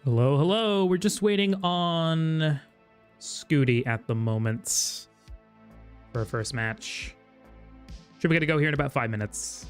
Hello, hello. We're just waiting on Scuti at the moment for our first match. Should be good to go here in about 5 minutes.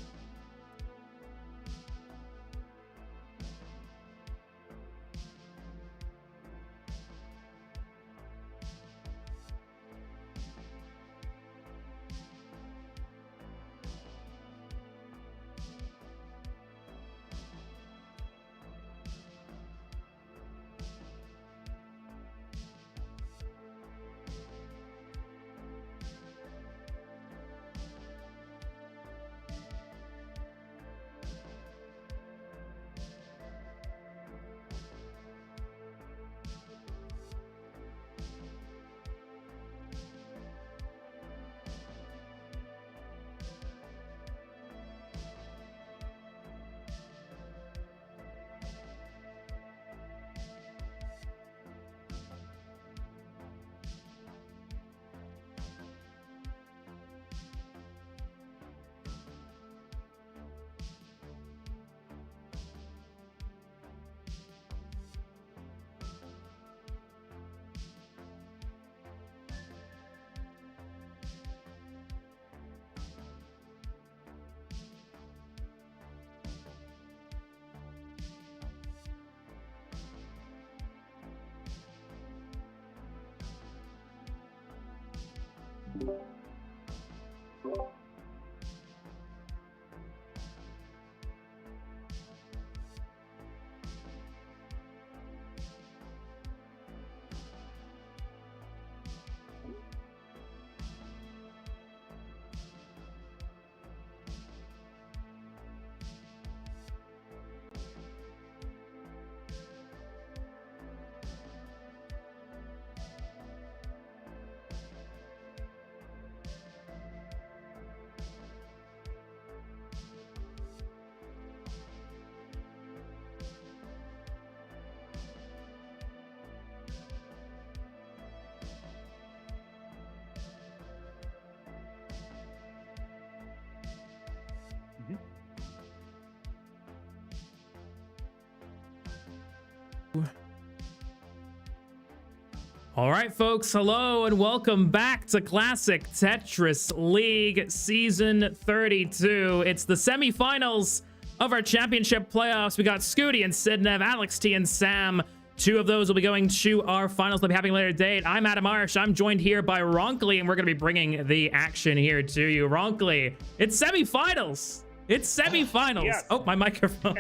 All right, folks, hello and welcome back to Classic Tetris League Season 32. It's the semifinals of our championship playoffs. We got Scuti and Sidnev, Alex T and Sam. Two of those will be going to our finals they'll be having later date. I'm Adamirish. I'm joined here by Ronkly, and we're going to be bringing the action here to you. Ronkly, it's semifinals. It's semifinals. Yes. Oh, my microphone.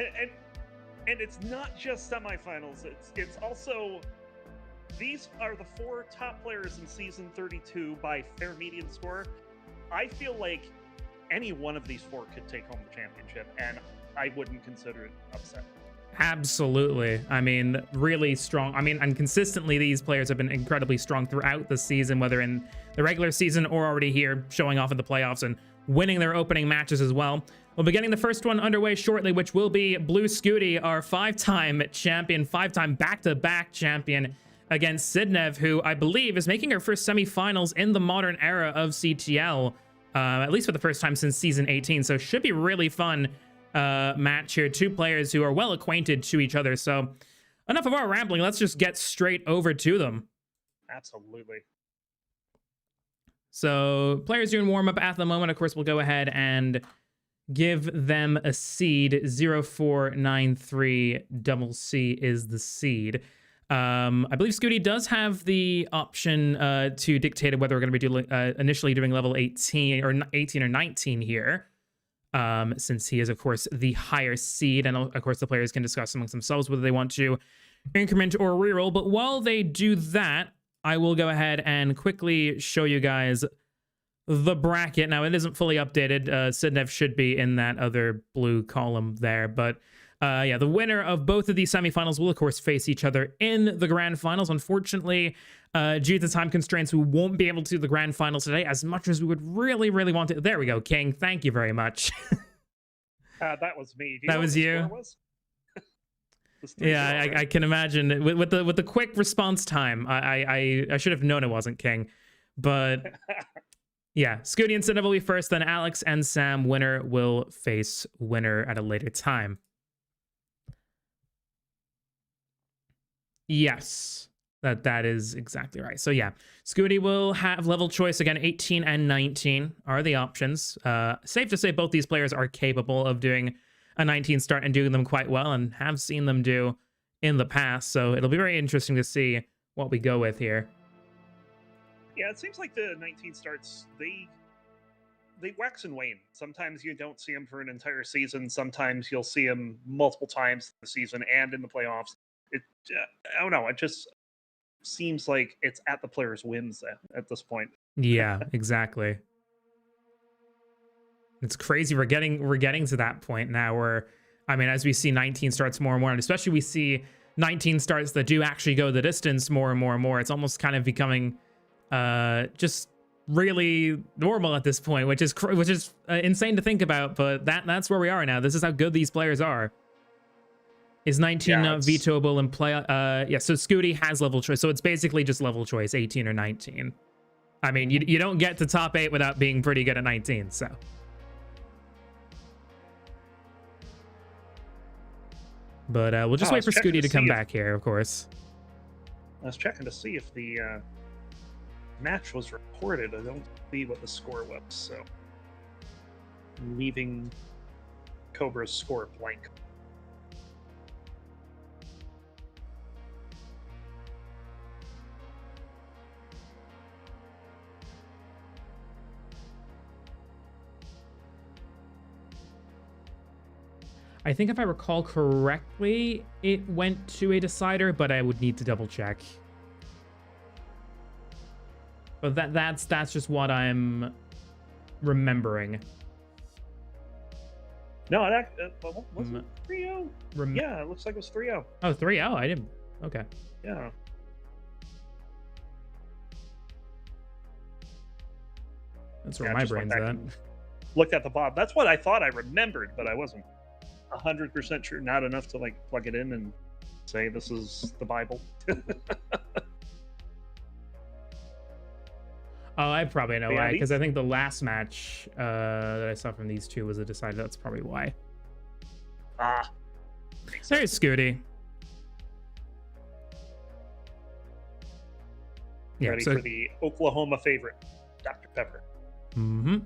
And it's not just semifinals. It's also... These are the 4 top players in Season 32 by fair median score. I feel like any one of these 4 could take home the championship, and I wouldn't consider it upset. Absolutely. I mean, really strong. I mean, and consistently, these players have been incredibly strong throughout the season, whether in the regular season or already here, showing off in the playoffs and winning their opening matches as well. We'll be getting the first one underway shortly, which will be Blue Scuti, our 5-time champion, 5-time back-to-back champion, against Sidnev, who I believe is making her first semifinals in the modern era of CTL, at least for the first time since Season 18. So should be really fun match here. 2 players who are well acquainted to each other. So enough of our rambling. Let's just get straight over to them. Absolutely. So players doing warm-up at the moment. Of course, we'll go ahead and give them a seed. 0493 double C is the seed. I believe Scuti does have the option to dictate whether we're going to be initially doing level 18 or 19 here, since he is, of course, the higher seed. And, of course, the players can discuss amongst themselves whether they want to increment or reroll. But while they do that, I will go ahead and quickly show you guys the bracket. Now, it isn't fully updated. Sidnev should be in that other blue column there, but... yeah, the winner of both of these semifinals will, of course, face each other in the grand finals. Unfortunately, due to time constraints, we won't be able to do the grand finals today as much as we would really, really want to. There we go, King. Thank you very much. That was me. That was you? Yeah, I can imagine. With the quick response time, I should have known it wasn't King. But yeah, Scuti and Sidnev will be first, then Alex and Sam. Winner will face winner at a later time. Yes, That is exactly right. So yeah, Scuti will have level choice again. 18 and 19 are the options. Safe to say both these players are capable of doing a 19 start and doing them quite well, and have seen them do in the past. So it'll be very interesting to see what we go with here. Yeah, it seems like the 19 starts, they wax and wane. Sometimes you don't see them for an entire season. Sometimes you'll see them multiple times in the season and in the playoffs. I don't know. It just seems like it's at the player's whims at this point. Yeah, exactly. It's crazy. We're getting to that point now where, I mean, as we see 19 starts more and more, and especially we see 19 starts that do actually go the distance more and more and more, it's almost kind of becoming just really normal at this point, which is insane to think about, but that's where we are now. This is how good these players are. Is 19 not vetoable in play? Yeah, so Scuti has level choice, so it's basically just level choice, 18 or 19. I mean, you don't get to top 8 without being pretty good at 19, so. But we'll just wait for Scuti to come back here, of course. I was checking to see if the match was recorded. I don't see what the score was, so I'm leaving Cobra's score blank. I think if I recall correctly, it went to a decider, but I would need to double check. But that's just what I'm remembering. No, was it 3-0? Yeah, it looks like it was 3-0. Oh, 3-0? I didn't. Okay. Yeah. That's where my brain's at. Looked at the bottom. That's what I thought I remembered, but I wasn't 100% sure. Not enough to like plug it in and say this is the Bible. Oh, I probably know why, because I think the last match that I saw from these two was a decider. That's probably why. Ah. There's Scuti. Yeah, ready for the Oklahoma favorite, Dr. Pepper. Mm-hmm.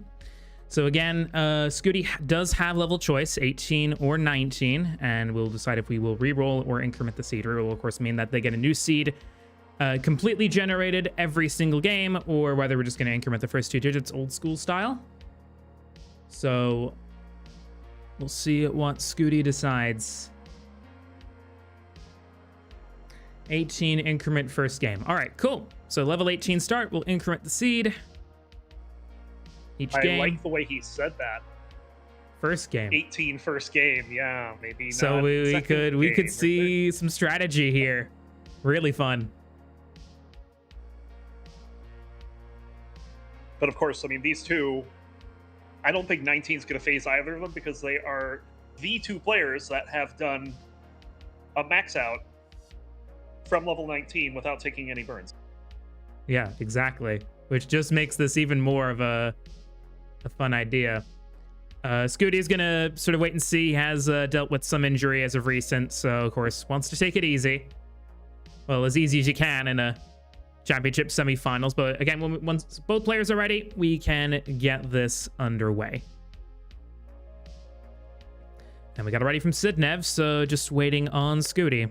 So again, Scuti does have level choice, 18 or 19, and we'll decide if we will re-roll or increment the seed. It will, of course, mean that they get a new seed completely generated every single game, or whether we're just going to increment the first 2 digits old school style. So we'll see what Scuti decides. 18 increment first game. All right, cool. So level 18 start, we'll increment the seed. Each game. I like the way he said that. First game. 18 first game, yeah, maybe. So we could see some strategy here. Really fun. But of course, I mean, these two, I don't think 19 is going to phase either of them, because they are the 2 players that have done a max out from level 19 without taking any burns. Yeah, exactly. Which just makes this even more of a fun idea. Scuti is going to sort of wait and see. He has dealt with some injury as of recent, so of course wants to take it easy. Well, as easy as you can in a championship semifinals. But again, once both players are ready, we can get this underway. And we got it ready from Sidnev, so just waiting on Scuti.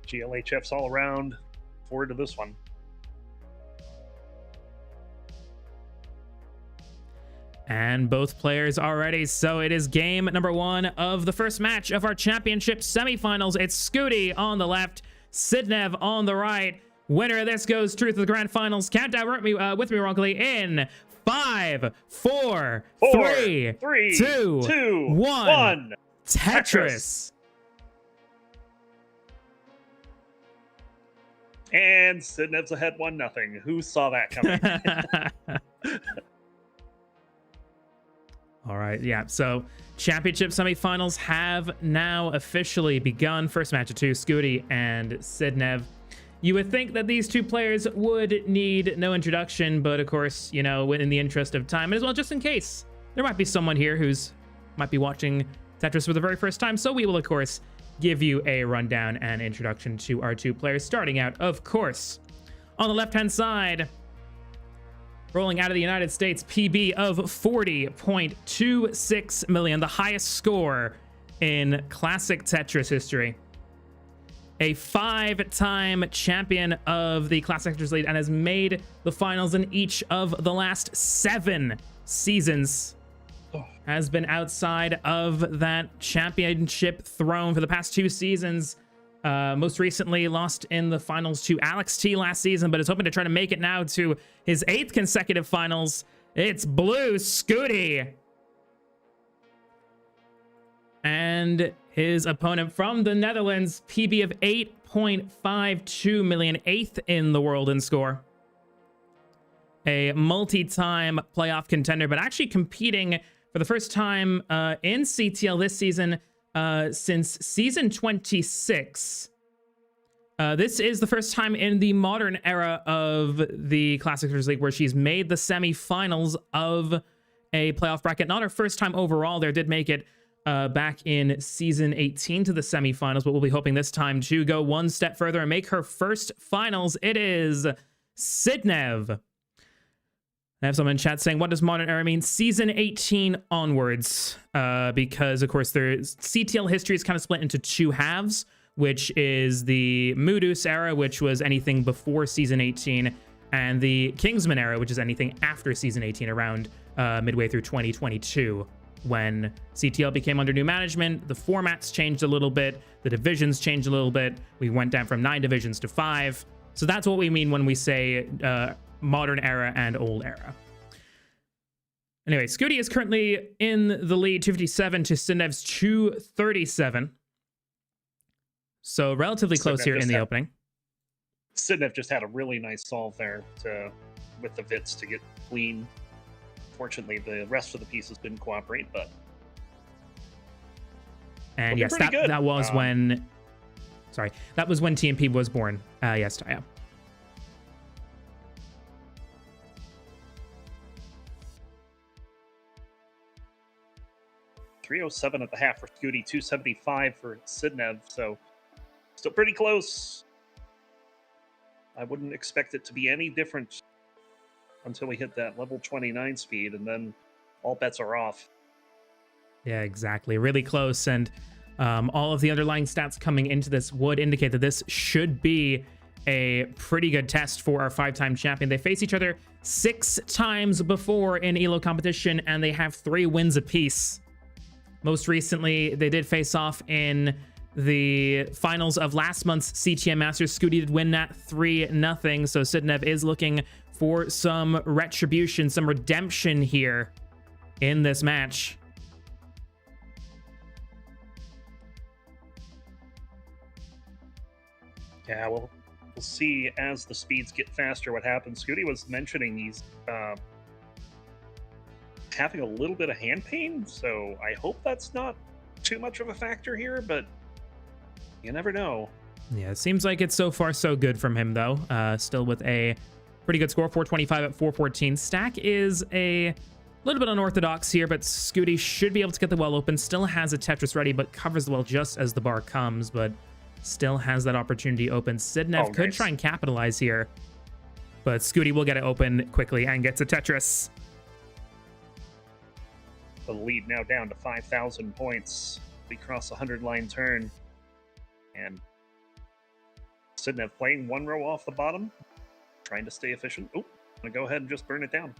GLHFs all around. Forward to this one. And both players are ready, so it is game number 1 of the first match of our championship semifinals. It's Scuti on the left, Sidnev on the right. Winner of this goes through to the grand finals. Countdown with me, Ronkly, in 5, 4, 3, 2, 1. Tetris. And Sidnev's ahead 1-0. Who saw that coming? All right, yeah. So championship semifinals have now officially begun. First match of 2, Scuti and Sidnev. You would think that these 2 players would need no introduction, but of course, you know, in the interest of time, and as well, just in case there might be someone here who's might be watching Tetris for the very first time. So we will, of course, give you a rundown and introduction to our two players. Starting out, of course, on the left-hand side, rolling out of the United States, PB of 40.26 million, the highest score in classic Tetris history. A 5-time champion of the Classic Tetris League and has made the finals in each of the last 7 seasons. Has been outside of that championship throne for the past 2 seasons. Most recently lost in the finals to Alex T last season, but is hoping to try to make it now to his 8th consecutive finals. It's Blue Scuti. And his opponent from the Netherlands, PB of 8.52 million, 8th in the world in score. A multi-time playoff contender, but actually competing for the first time in CTL this season since season 26. This is the first time in the modern era of the Classic Tetris League where she's made the semifinals of a playoff bracket. Not her first time overall. There did make it back in season 18 to the semifinals, but we'll be hoping this time to go one step further and make her first finals. It is Sidnev. I have someone in chat saying, what does modern era mean? Season 18 onwards, because, of course, there's CTL history is kind of split into 2 halves, which is the Moodus era, which was anything before season 18, and the Kingsman era, which is anything after season 18, around midway through 2022, when CTL became under new management. The formats changed a little bit. The divisions changed a little bit. We went down from 9 divisions to 5. So that's what we mean when we say modern era and old era. Anyway, Scuti is currently in the lead, 257 to Sidnev's 237. So relatively close here in the opening. Sidnev just had a really nice solve there with the Vits to get clean. Fortunately, the rest of the pieces didn't cooperate, but... And yes, that was when... Sorry, that was when TMP was born. Yes, Taya. .307 at the half for Scuti, 275 for Sidnev, so still pretty close. I wouldn't expect it to be any different until we hit that level 29 speed, and then all bets are off. Yeah, exactly. Really close, and all of the underlying stats coming into this would indicate that this should be a pretty good test for our 5-time champion. They face each other 6 times before in ELO competition, and they have 3 wins apiece. Most recently, they did face off in the finals of last month's CTM Masters. Scuti did win that 3-0, so Sidnev is looking for some retribution, some redemption here in this match. Yeah, well, we'll see as the speeds get faster what happens. Scuti was mentioning he's having a little bit of hand pain, so I hope that's not too much of a factor here, but you never know. Yeah, it seems like it's so far so good from him, though. Still with a pretty good score, 425 at 414. Stack is a little bit unorthodox here, but Scuti should be able to get the well open. Still has a Tetris ready, but covers the well just as the bar comes, but still has that opportunity open. Sidnev could try and capitalize here, but Scuti will get it open quickly and gets a Tetris. The lead now down to 5,000 points. We cross the 100-line turn. And Sidnev playing 1 row off the bottom, trying to stay efficient. Oh, I'm going to go ahead and just burn it down.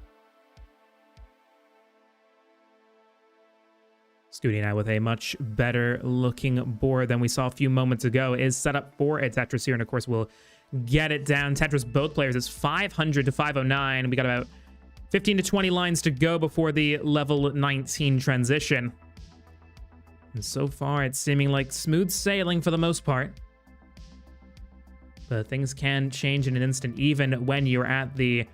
Scuti now with a much better looking board than we saw a few moments ago is set up for a Tetris here, and of course we'll get it down. Tetris both players is 500 to 509. We got about 15 to 20 lines to go before the level 19 transition. And so far, it's seeming like smooth sailing for the most part. But things can change in an instant, even when you're at the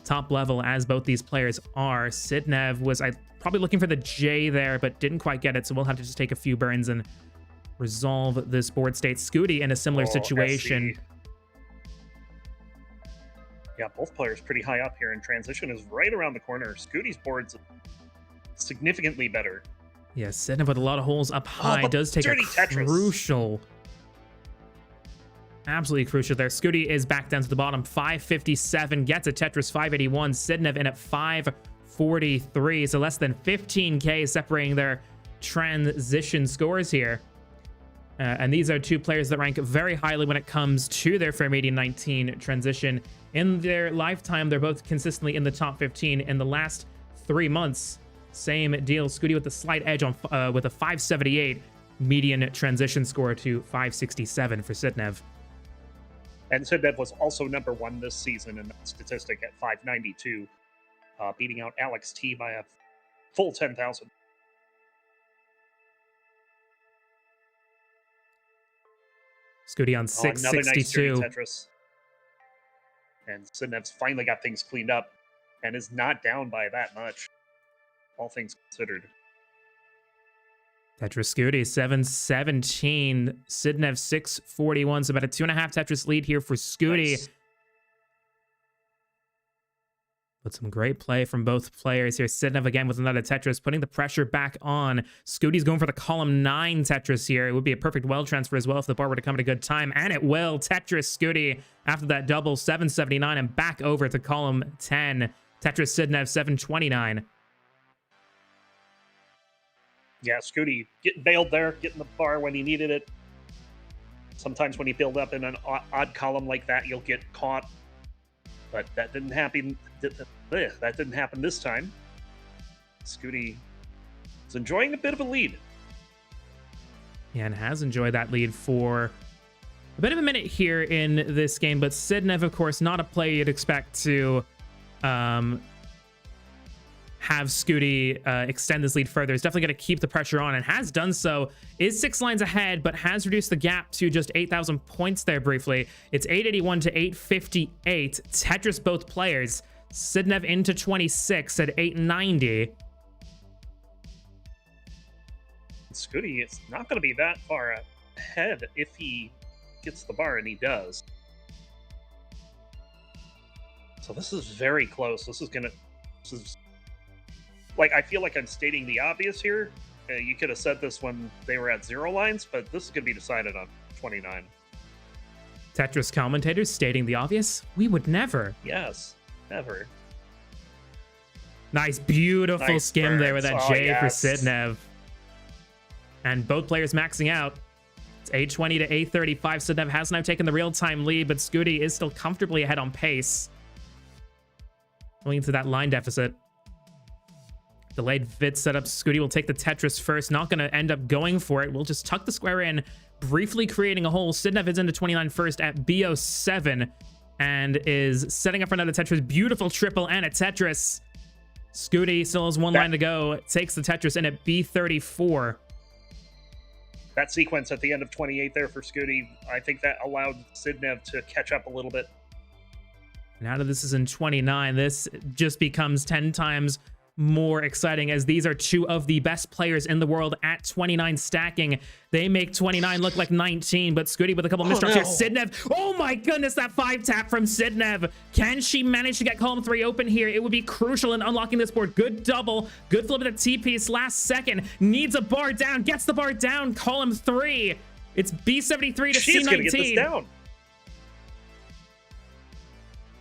top level, as both these players are. Sidnev was probably looking for the J there, but didn't quite get it, so we'll have to just take a few burns and resolve this board state. Scuti in a similar situation. Yeah, both players pretty high up here, and transition is right around the corner. Scuti's board's significantly better Yeah, Sidnev with a lot of holes up high does take a crucial, absolutely crucial there. Scuti is back down to the bottom, 557, gets a Tetris 581. Sidnev in at 543, so less than 15k separating their transition scores here. And these are two players that rank very highly when it comes to their Fair Median 19 transition. In their lifetime, they're both consistently in the top 15. In the last 3 months, same deal. Scuti with the slight edge on with a 578 median transition score to 567 for Sidnev. And Sidnev was also #1 this season in that statistic at 592, beating out Alex T by a full 10,000. Scuti on 662. Another nice Tetris. And Sidnev's finally got things cleaned up and is not down by that much, all things considered. Tetris Scuti 717, Sidnev 641, so about a 2.5 Tetris lead here for Scuti. Nice. But some great play from both players here. Sidnev again with another Tetris, putting the pressure back on. Scuti's going for the column 9 Tetris here. It would be a perfect well transfer as well if the bar were to come at a good time, and it will. Tetris Scuti after that double 779 and back over to column 10. Tetris Sidnev 729. Yeah, Scuti getting bailed there, getting the bar when he needed it. Sometimes when you build up in an odd column like that, you'll get caught. But that didn't happen. That didn't happen this time. Scuti is enjoying a bit of a lead. Yeah, and has enjoyed that lead for a bit of a minute here in this game. But Sidnev, of course, not a player you'd expect to have Scuti extend this lead further. He's definitely going to keep the pressure on and has done so. Is 6 lines ahead, but has reduced the gap to just 8,000 points there briefly. It's 881 to 858. Tetris both players. Sidnev into 26 at 890. Scuti is not going to be that far ahead if he gets the bar, and he does. So this is very close. This is like, I feel like I'm stating the obvious here. You could have said this when they were at 0 lines, but this is going to be decided on 29. Tetris commentators stating the obvious? We would never. Yes, never. Nice, beautiful skim there with that J for Sidnev. And both players maxing out. It's 820 to 835. Sidnev has now taken the real-time lead, but Scuti is still comfortably ahead on pace. Going into that line deficit. Delayed vid setup. Scuti will take the Tetris first. Not going to end up going for it. We'll just tuck the square in, briefly creating a hole. Sidnev is into 29 first at BO7 and is setting up for another Tetris. Beautiful triple and a Tetris. Scuti still has 1 line to go. Takes the Tetris in at B34. That sequence at the end of 28 there for Scuti, I think that allowed Sidnev to catch up a little bit. Now that this is in 29, this just becomes 10 times more exciting, as these are two of the best players in the world at 29 stacking. They make 29 look like 19, but Scuti with a couple misdrops here. Sidnev, oh my goodness, that 5-tap from Sidnev. Can she manage to get column 3 open here? It would be crucial in unlocking this board. Good double, good flip of the T-piece last second. Needs a bar down, gets the bar down, column 3. It's B73 to C19. She's gonna get this down.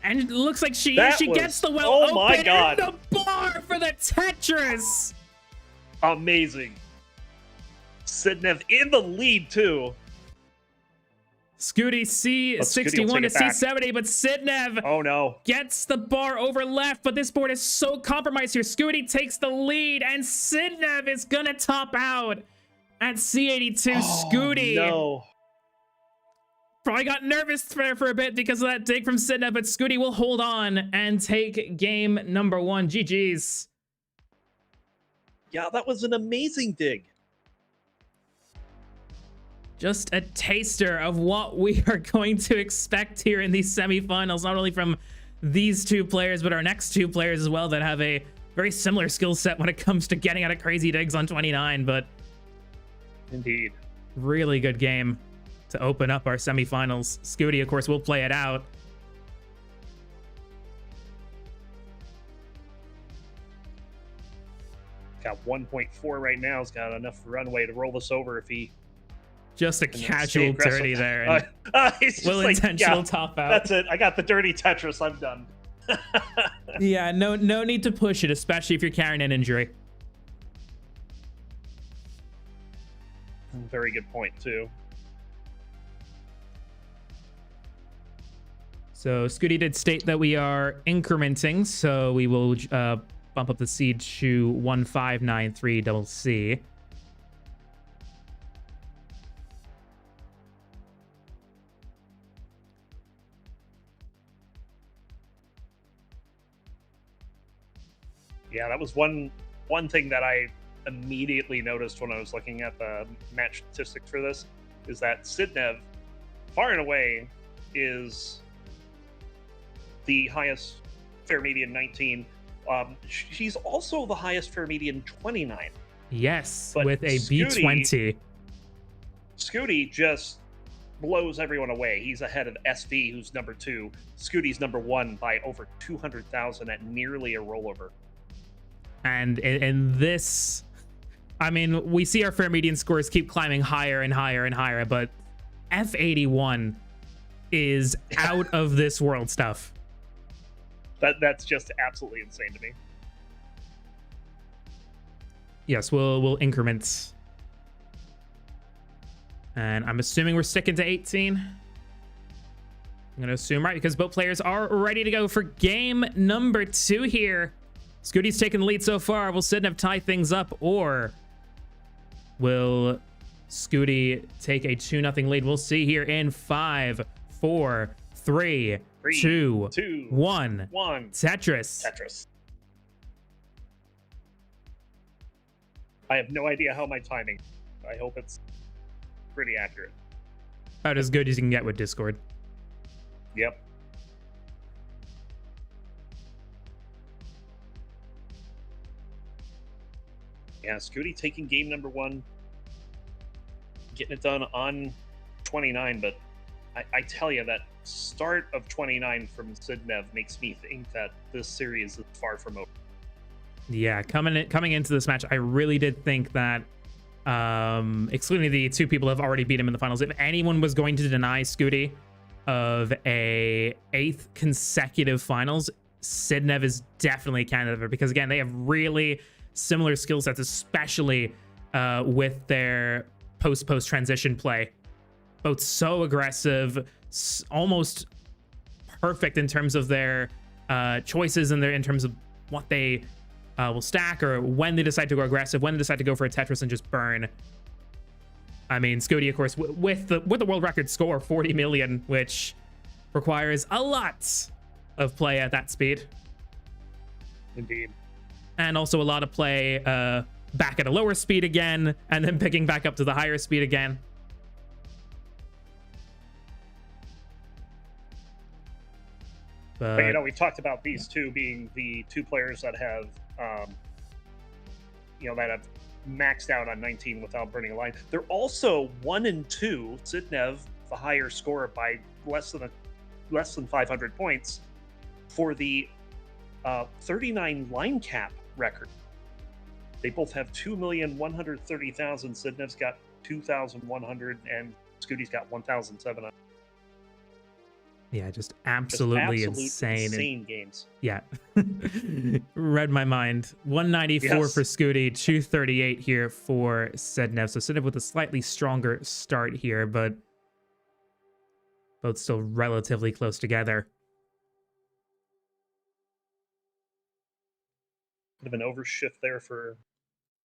And it looks like she gets the well open. My God. And the bar for the Tetris. Amazing. Sidnev in the lead, too. Scuti C61 to C70, but Sidnev gets the bar over left, but this board is so compromised here. Scuti takes the lead, and Sidnev is going to top out at C82. Scuti. No. Probably got nervous there for a bit because of that dig from Sidnev, but Scuti will hold on and take game number 1. GG's. Yeah, that was an amazing dig. Just a taster of what we are going to expect here in these semifinals, not only from these two players, but our next two players as well that have a very similar skill set when it comes to getting out of crazy digs on 29, but indeed, really good game to open up our semifinals. Scuti, of course, will play it out. Got 1.4 right now. He's got enough runway to roll this over if he... Just a casual dirty there. And he's just will like, intentional top out. That's it. I got the dirty Tetris. I'm done. Yeah, no need to push it, especially if you're carrying an injury. Very good point, too. So Scuti did state that we are incrementing, so we will bump up the seed to 1593 double C. Yeah, that was one thing that I immediately noticed when I was looking at the match statistics for this, is that Sidnev, far and away, is the highest fair median 19. She's also the highest fair median 29. Yes, but with a B20. Scuti just blows everyone away. He's ahead of SV, who's number 2. Scuti's number 1 by over 200,000 at nearly a rollover. And in this, I mean, we see our fair median scores keep climbing higher and higher and higher, but F81 is out of this world stuff. That's just absolutely insane to me. Yes, we'll increment. And I'm assuming we're sticking to 18. I'm going to assume, right? Because both players are ready to go for game number 2 here. Scuti's taking the lead so far. Will Sidnev tie things up, or will Scuti take a 2-0 lead? We'll see here in 5, 4, 3, 2, 1. Tetris. I have no idea how my timing. I hope it's pretty accurate. About as good as you can get with Discord. Yep. Yeah, Scuti taking game number 1, getting it done on 29, but I tell you, that start of 29 from Sidnev makes me think that this series is far from over. Yeah, coming into this match, I really did think that, excluding the 2 people who have already beat him in the finals, if anyone was going to deny Scuti of a 8th consecutive finals, Sidnev is definitely a candidate, because again, they have really similar skill sets, especially with their post transition play. Both so aggressive, almost perfect in terms of their choices and in terms of what they will stack, or when they decide to go aggressive, when they decide to go for a Tetris and just burn. I mean, Scuti, of course, with the world record score, 40 million, which requires a lot of play at that speed. Indeed. And also a lot of play back at a lower speed again, and then picking back up to the higher speed again. But you know, we talked about these 2 being the 2 players that have, that have maxed out on 19 without burning a line. They're also 1 and 2. Sidnev, the higher score by less than 500 points, for the 39 line cap record. They both have 2,130,000. Sidnev's got 2,100, and Scuti's got 1,700. Yeah, just absolutely insane games. Yeah. Read my mind. 194 for Scuti, 238 here for Sidnev. So Sidnev with a slightly stronger start here, but both still relatively close together. Bit of an overshift there for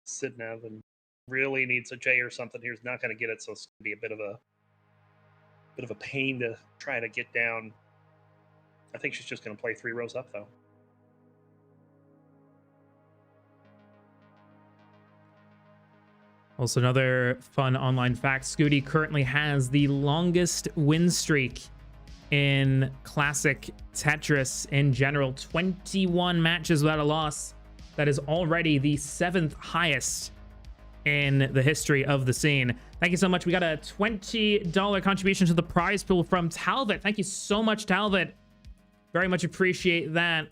Sidnev, and really needs a J or something here. He's not going to get it, so it's going to be a bit of a pain to try to get down. I think she's just going to play 3 rows up, though. Also, another fun online fact, Scuti currently has the longest win streak in Classic Tetris in general. 21 matches without a loss. That is already the 7th highest in the history of the scene. Thank you so much. We got a $20 contribution to the prize pool from Talbot. Thank you so much, Talbot. Very much appreciate that.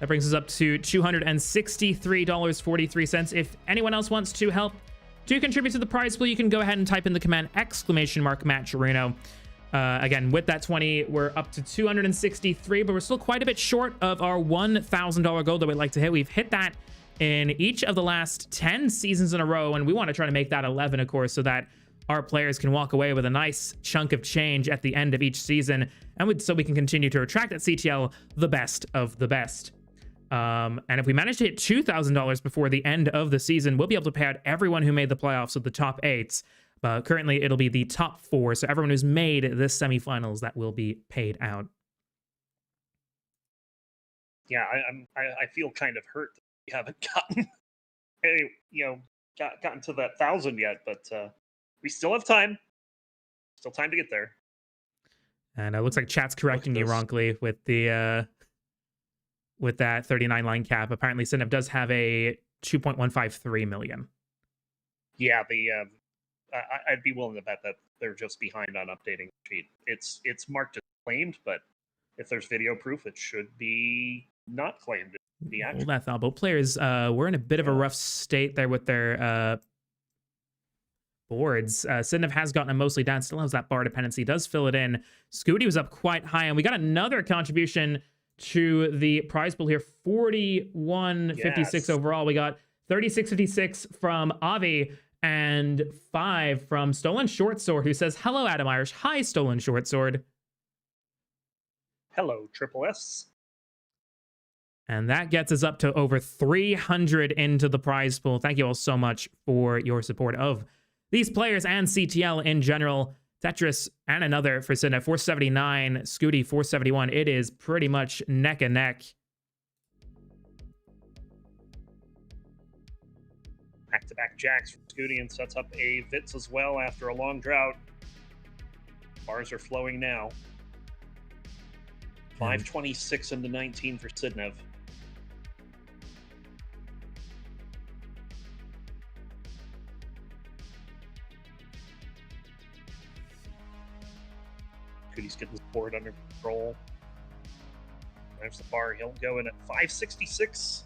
That brings us up to $263.43. If anyone else wants to help to contribute to the prize pool, you can go ahead and type in the command !Matcherino. Again, with that 20, we're up to 263, but we're still quite a bit short of our $1,000 goal that we'd like to hit. We've hit that in each of the last 10 seasons in a row, and we want to try to make that 11, of course, so that our players can walk away with a nice chunk of change at the end of each season, and so we can continue to attract at CTL the best of the best. And if we manage to hit $2,000 before the end of the season, we'll be able to pay out everyone who made the playoffs of the top 8. But currently, it'll be the top 4, so everyone who's made this semifinals that will be paid out. Yeah, I feel kind of hurt that we haven't gotten, gotten to that 1,000 yet, but we still have time. Still time to get there. And it looks like chat's correcting you wrongly with the with that 39 line cap. Apparently, Sidnev does have a 2.153 million. Yeah, I'd be willing to bet that they're just behind on updating the sheet. It's marked as claimed, but if there's video proof, it should be not claimed. Hold that thought. Both players were in a bit of a rough state there with their boards. Sidnev has gotten them mostly down, still has that bar dependency, does fill it in. Scuti was up quite high, and we got another contribution to the prize pool here. 41.56 overall. We got 36.56 from Avi and 5 from Stolen Short Sword, who says, "Hello, Adamirish." Hi, Stolen Short Sword. Hello, Triple S. And that gets us up to over 300 into the prize pool. Thank you all so much for your support of these players and CTL in general. Tetris and another for Sidnev, 479, Scuti, 471. It is pretty much neck and neck. Back-to-back jacks for Scuti, and sets up a Vitz as well after a long drought. Bars are flowing now. 526 into 19 for Sidnev. Scuti's getting his board under control. There's the bar. He'll go in at 566.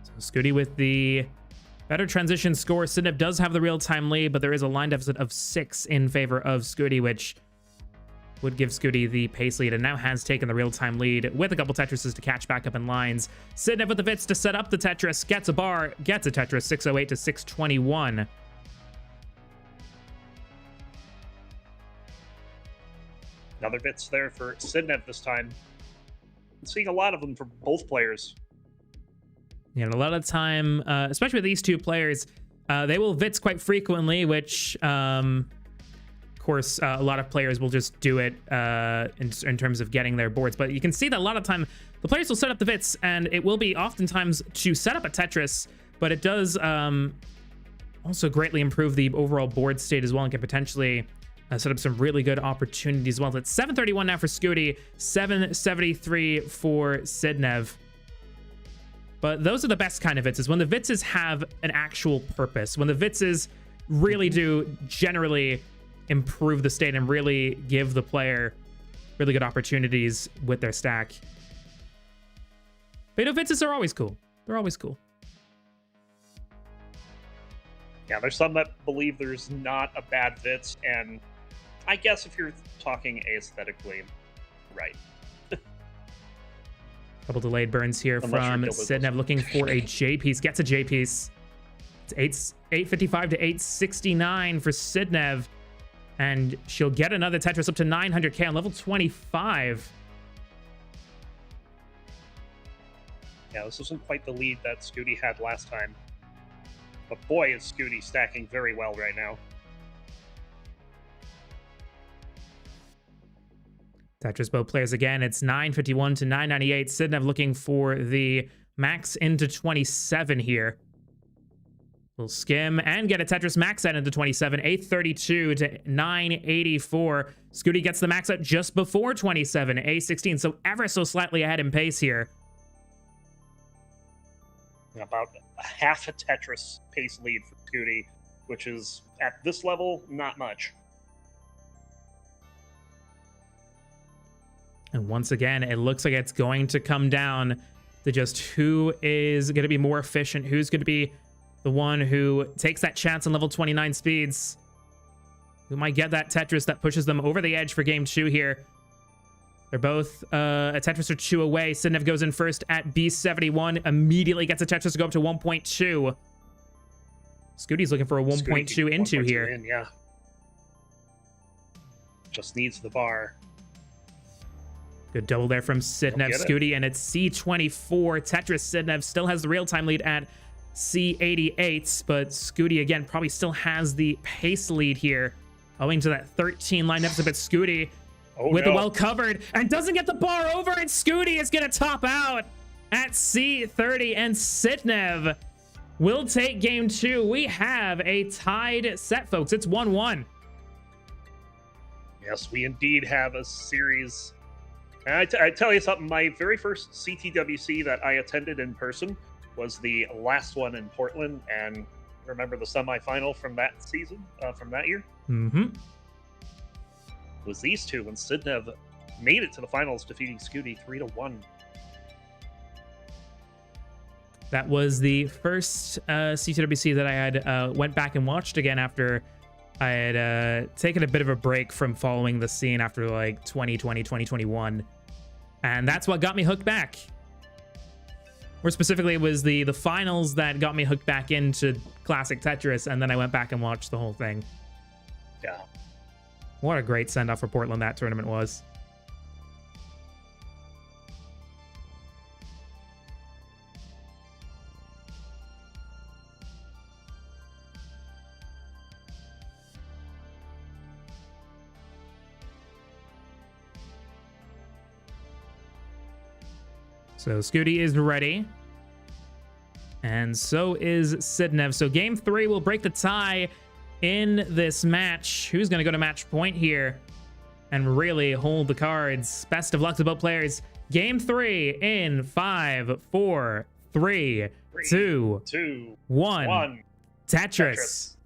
So Scuti with the better transition score. Sidnev does have the real-time lead, but there is a line deficit of 6 in favor of Scuti, which would give Scuti the pace lead, and now has taken the real-time lead with a couple Tetrises to catch back up in lines. Sidnev with the Vitz to set up the Tetris, gets a bar, gets a Tetris, 608 to 621. Another Vitz there for Sidnev this time. I'm seeing a lot of them for both players. Yeah, and a lot of time, especially with these two players, they will Vitz quite frequently, which, of course, a lot of players will just do it in terms of getting their boards. But you can see that a lot of time, the players will set up the Vitz, and it will be oftentimes to set up a Tetris, but it does also greatly improve the overall board state as well, and can potentially set up some really good opportunities as well. It's 731 now for Scuti, 773 for Sidnev. But those are the best kind of Vitzes, when the Vitzes have an actual purpose, when the Vitzes really do generally improve the state and really give the player really good opportunities with their stack. But Vitzes are always cool. They're always cool. Yeah, there's some that believe there's not a bad Vitz, and I guess if you're talking aesthetically, right. Couple delayed burns here from Sidnev, looking for a J piece. Gets a J piece. It's 855 to 869 for Sidnev. And she'll get another Tetris up to 900k on level 25. Yeah, this isn't quite the lead that Scuti had last time. But boy, is Scuti stacking very well right now. Tetris both players again. It's 951 to 998. Sidnev looking for the max into 27 here. We'll skim and get a Tetris max out into 27. 832 to 984. Scuti gets the max out just before 27. A16, so ever so slightly ahead in pace here. About half a Tetris pace lead for Scuti, which is, at this level, not much. And once again, it looks like it's going to come down to just who is going to be more efficient, who's going to be the one who takes that chance on level 29 speeds, who might get that Tetris that pushes them over the edge for game 2 here. They're both a Tetris or 2 away. Sidnev goes in first at B71, immediately gets a Tetris to go up to 1.2. Scuti's looking for a 1.2 into here. Yeah. Just needs the bar. Good double there from Sidnev Scuti, and it's C24. Tetris Sidnev still has the real-time lead at C88, but Scuti, again, probably still has the pace lead here, owing to that 13 line deficit, but Scuti with the well covered, and doesn't get the bar over, and Scuti is going to top out at C30, and Sidnev will take game 2. We have a tied set, folks. It's 1-1. Yes, we indeed have a series. I tell you something, my very first CTWC that I attended in person was the last one in Portland, and remember the semifinal from that season, from that year? Mm-hmm. It was these two when Sidnev made it to the finals, defeating Scuti 3-1. That was the first CTWC that I had went back and watched again after I had taken a bit of a break from following the scene after like 2020, 2021. And that's what got me hooked back. More specifically, it was the finals that got me hooked back into classic Tetris, and then I went back and watched the whole thing. Yeah. What a great send-off for Portland that tournament was. So Scuti is ready. And so is Sidnev. So game 3 will break the tie in this match. Who's going to go to match point here and really hold the cards? Best of luck to both players. Game 3 in 5, 4, 3, 2, 1. Tetris.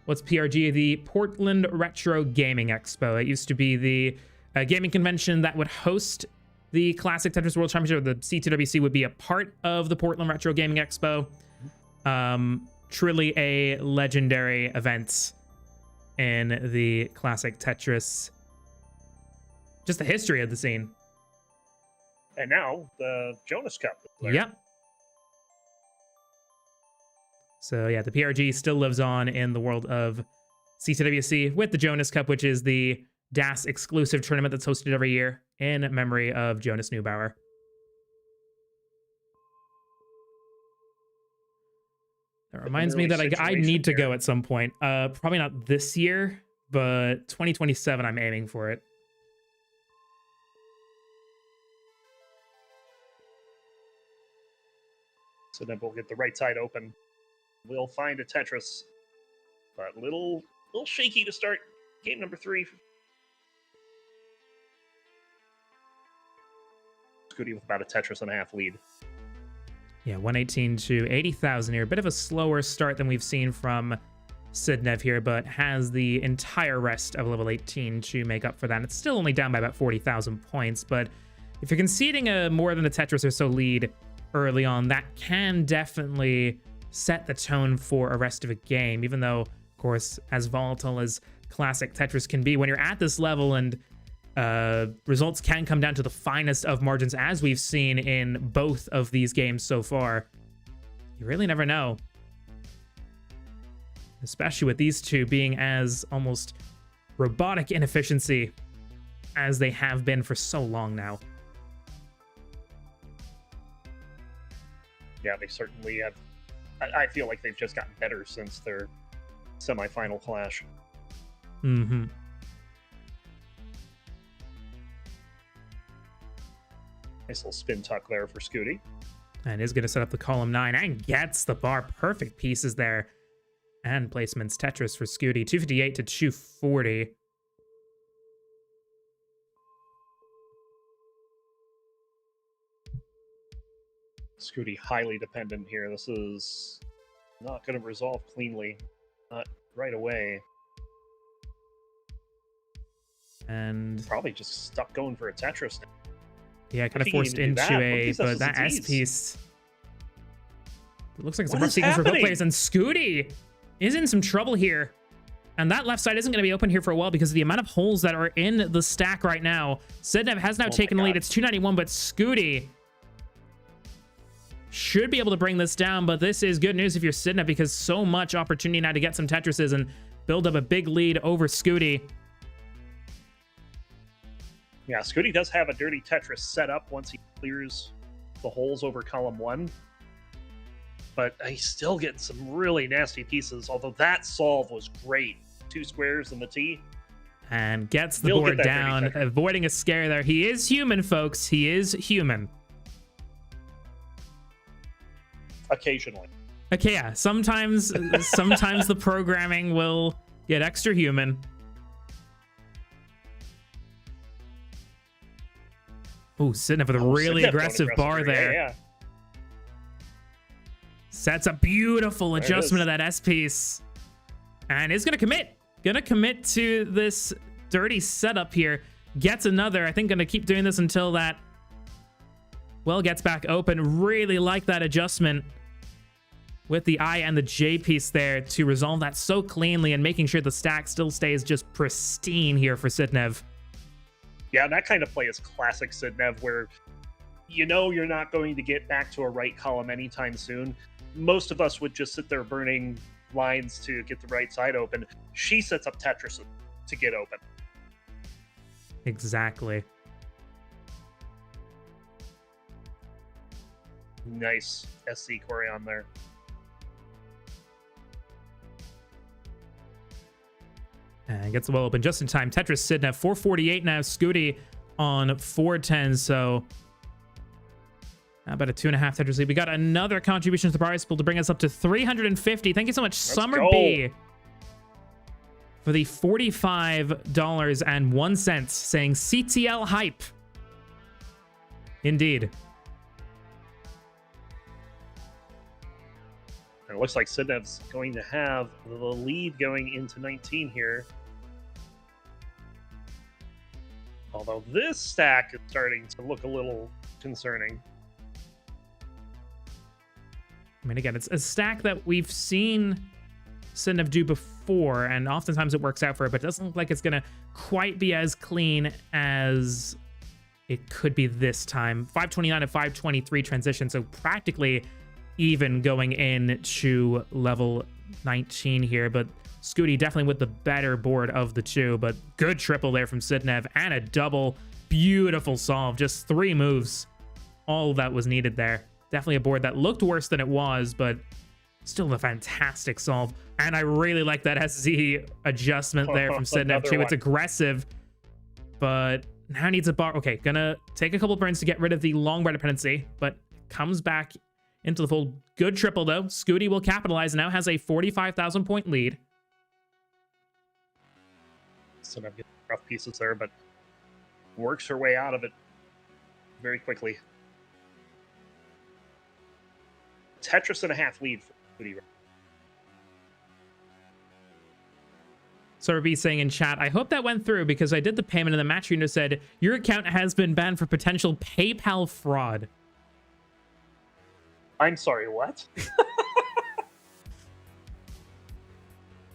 What's PRG? The Portland Retro Gaming Expo. It used to be the gaming convention that would host the Classic Tetris World Championship. The C2WC would be a part of the Portland Retro Gaming Expo. Truly a legendary event in the Classic Tetris. Just the history of the scene. And now the Jonas Cup. Yep. So yeah, the PRG still lives on in the world of C2WC with the Jonas Cup, which is the DAS exclusive tournament that's hosted every year in memory of Jonas Neubauer. That reminds me that I need to go at some point. Probably not this year, but 2027 I'm aiming for it. So then we'll get the right side open. We'll find a Tetris, but little shaky to start game number 3. Scuti with about a Tetris and a half lead. Yeah, 118 to 80,000 here. A bit of a slower start than we've seen from Sidnev here, but has the entire rest of level 18 to make up for that. And it's still only down by about 40,000 points, but if you're conceding a more than a Tetris or so lead early on, that can definitely set the tone for a rest of a game, even though, of course, as volatile as classic Tetris can be, when you're at this level and results can come down to the finest of margins, as we've seen in both of these games so far. You really never know. Especially with these two being as almost robotic in efficiency as they have been for so long now. Yeah, they certainly have. I feel like they've just gotten better since their semifinal clash. Mm-hmm. Nice little spin tuck there for Scuti. And is going to set up the column 9 and gets the bar. Perfect pieces there. And placements. Tetris for Scuti. 258 to 240. Scuti highly dependent here. This is not going to resolve cleanly. Not right away. And probably just stuck going for a Tetris. Yeah, kind of If he can forced even do into that, look at but these that SSDs. S piece. It looks like it's a What rough is sequence for both happening? players, and Scuti is in some trouble here. And that left side isn't going to be open here for a while because of the amount of holes that are in the stack right now. Sidnev has now taken the lead. It's 291, but Scuti should be able to bring this down, but this is good news if you're Sidnev because so much opportunity now to get some Tetrises and build up a big lead over Scuti. Yeah, Scuti does have a dirty Tetris set up once he clears the holes over column 1. But he's still getting some really nasty pieces, although that solve was great. 2 squares in the T. And gets the He'll board get that down, dirty Tetris. avoiding a scare there. He is human, folks. He is human. Occasionally. Okay, yeah. Sometimes the programming will get extra human. Oh, Sidnev with a really Sidnev aggressive going bar aggressive. there. Yeah. Sets a beautiful There it adjustment is. of that S piece. And is going to commit. Going to commit to this dirty setup here. Gets another. I think going to keep doing this until that, well, gets back open. Really like that adjustment with the I and the J piece there to resolve that so cleanly and making sure the stack still stays just pristine here for Sidnev. Yeah, and that kind of play is classic Sidnev, where you know you're not going to get back to a right column anytime soon. Most of us would just sit there burning lines to get the right side open. She sets up Tetris to get open. Exactly. Nice SC Corey on there. And gets the well open just in time. Tetris Sidnev 448 now. Scuti on 410. So about a 2.5 Tetris lead. We got another contribution to the prize pool to bring us up to 350. Thank you so much, Summer go. B, for the $45.01, saying CTL hype. Indeed. And it looks like Sidnev's going to have the lead going into 19 here. Although this stack is starting to look a little concerning. I mean, again, it's a stack that we've seen Sidnev do before, and oftentimes it works out for it, but it doesn't look like it's going to quite be as clean as it could be this time. 529 to 523 transition, so practically even going into level 19 here, but Scuti definitely with the better board of the two, but good triple there from Sidnev and a double. Beautiful solve, just 3 moves. All that was needed there. Definitely a board that looked worse than it was, but still a fantastic solve. And I really like that SZ adjustment there from Sidnev Another too. It's one. aggressive, but now needs a bar. Okay, gonna take a couple burns to get rid of the long bar dependency, but comes back into the fold. Good triple though. Scuti will capitalize, now has a 45,000 point lead. Sidnev gets rough pieces there, but works her way out of it very quickly. Tetris and a half lead for Scuti. Sort of be saying in chat, I hope that went through because I did the payment and the Matcherino said your account has been banned for potential PayPal fraud. I'm sorry, what?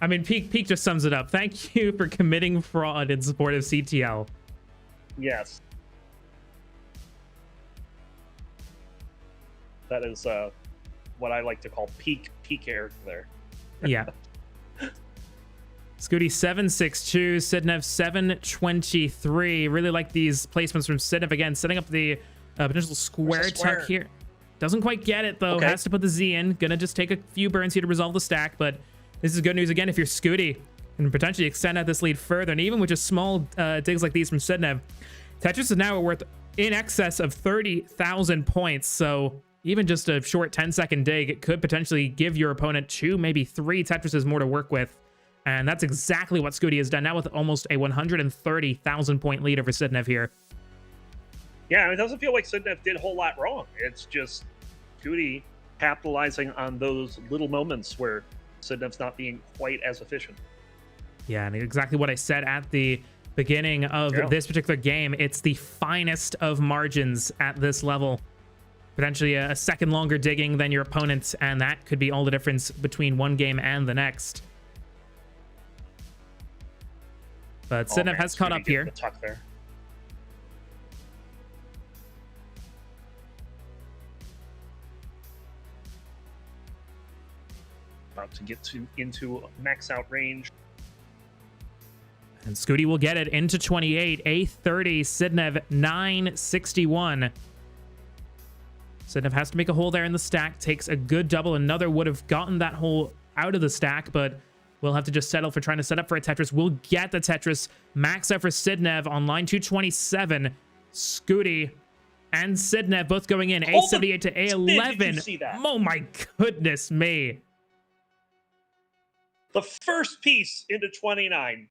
I mean, Peak just sums it up. Thank you for committing fraud in support of CTL. Yes. That is what I like to call peak Eric there. Yeah. Scuti 762, Sidnev 723. Really like these placements from Sidnev again, setting up the potential square square? tuck here. Doesn't quite get it though. Okay. Has to put the Z in. Gonna just take a few burns here to resolve the stack, but this is good news again if you're Scuti and potentially extend out this lead further. And even with just small digs like these from Sidnev, Tetris is now worth in excess of 30,000 points. So even just a short 10-second dig, it could potentially give your opponent 2, maybe 3 Tetrises more to work with. And that's exactly what Scuti has done now with almost a 130,000 point lead over Sidnev here. Yeah, it doesn't feel like Sidnev did a whole lot wrong. It's just Scuti capitalizing on those little moments where Sidnev's not being quite as efficient. Yeah, and exactly what I said at the beginning of this particular game. It's the finest of margins at this level. Potentially a second longer digging than your opponent, and that could be all the difference between one game and the next. But Sidnev has caught up here. Tuck there. About to get into max out range. And Scuti will get it into 28. A30, Sidnev 961. Sidnev has to make a hole there in the stack. Takes a good double. Another would have gotten that hole out of the stack, but we'll have to just settle for trying to set up for a Tetris. We'll get the Tetris. Max out for Sidnev on line 227. Scuti and Sidnev both going in. A78 to A11. Did you see that? Oh my goodness me. The first piece into 29.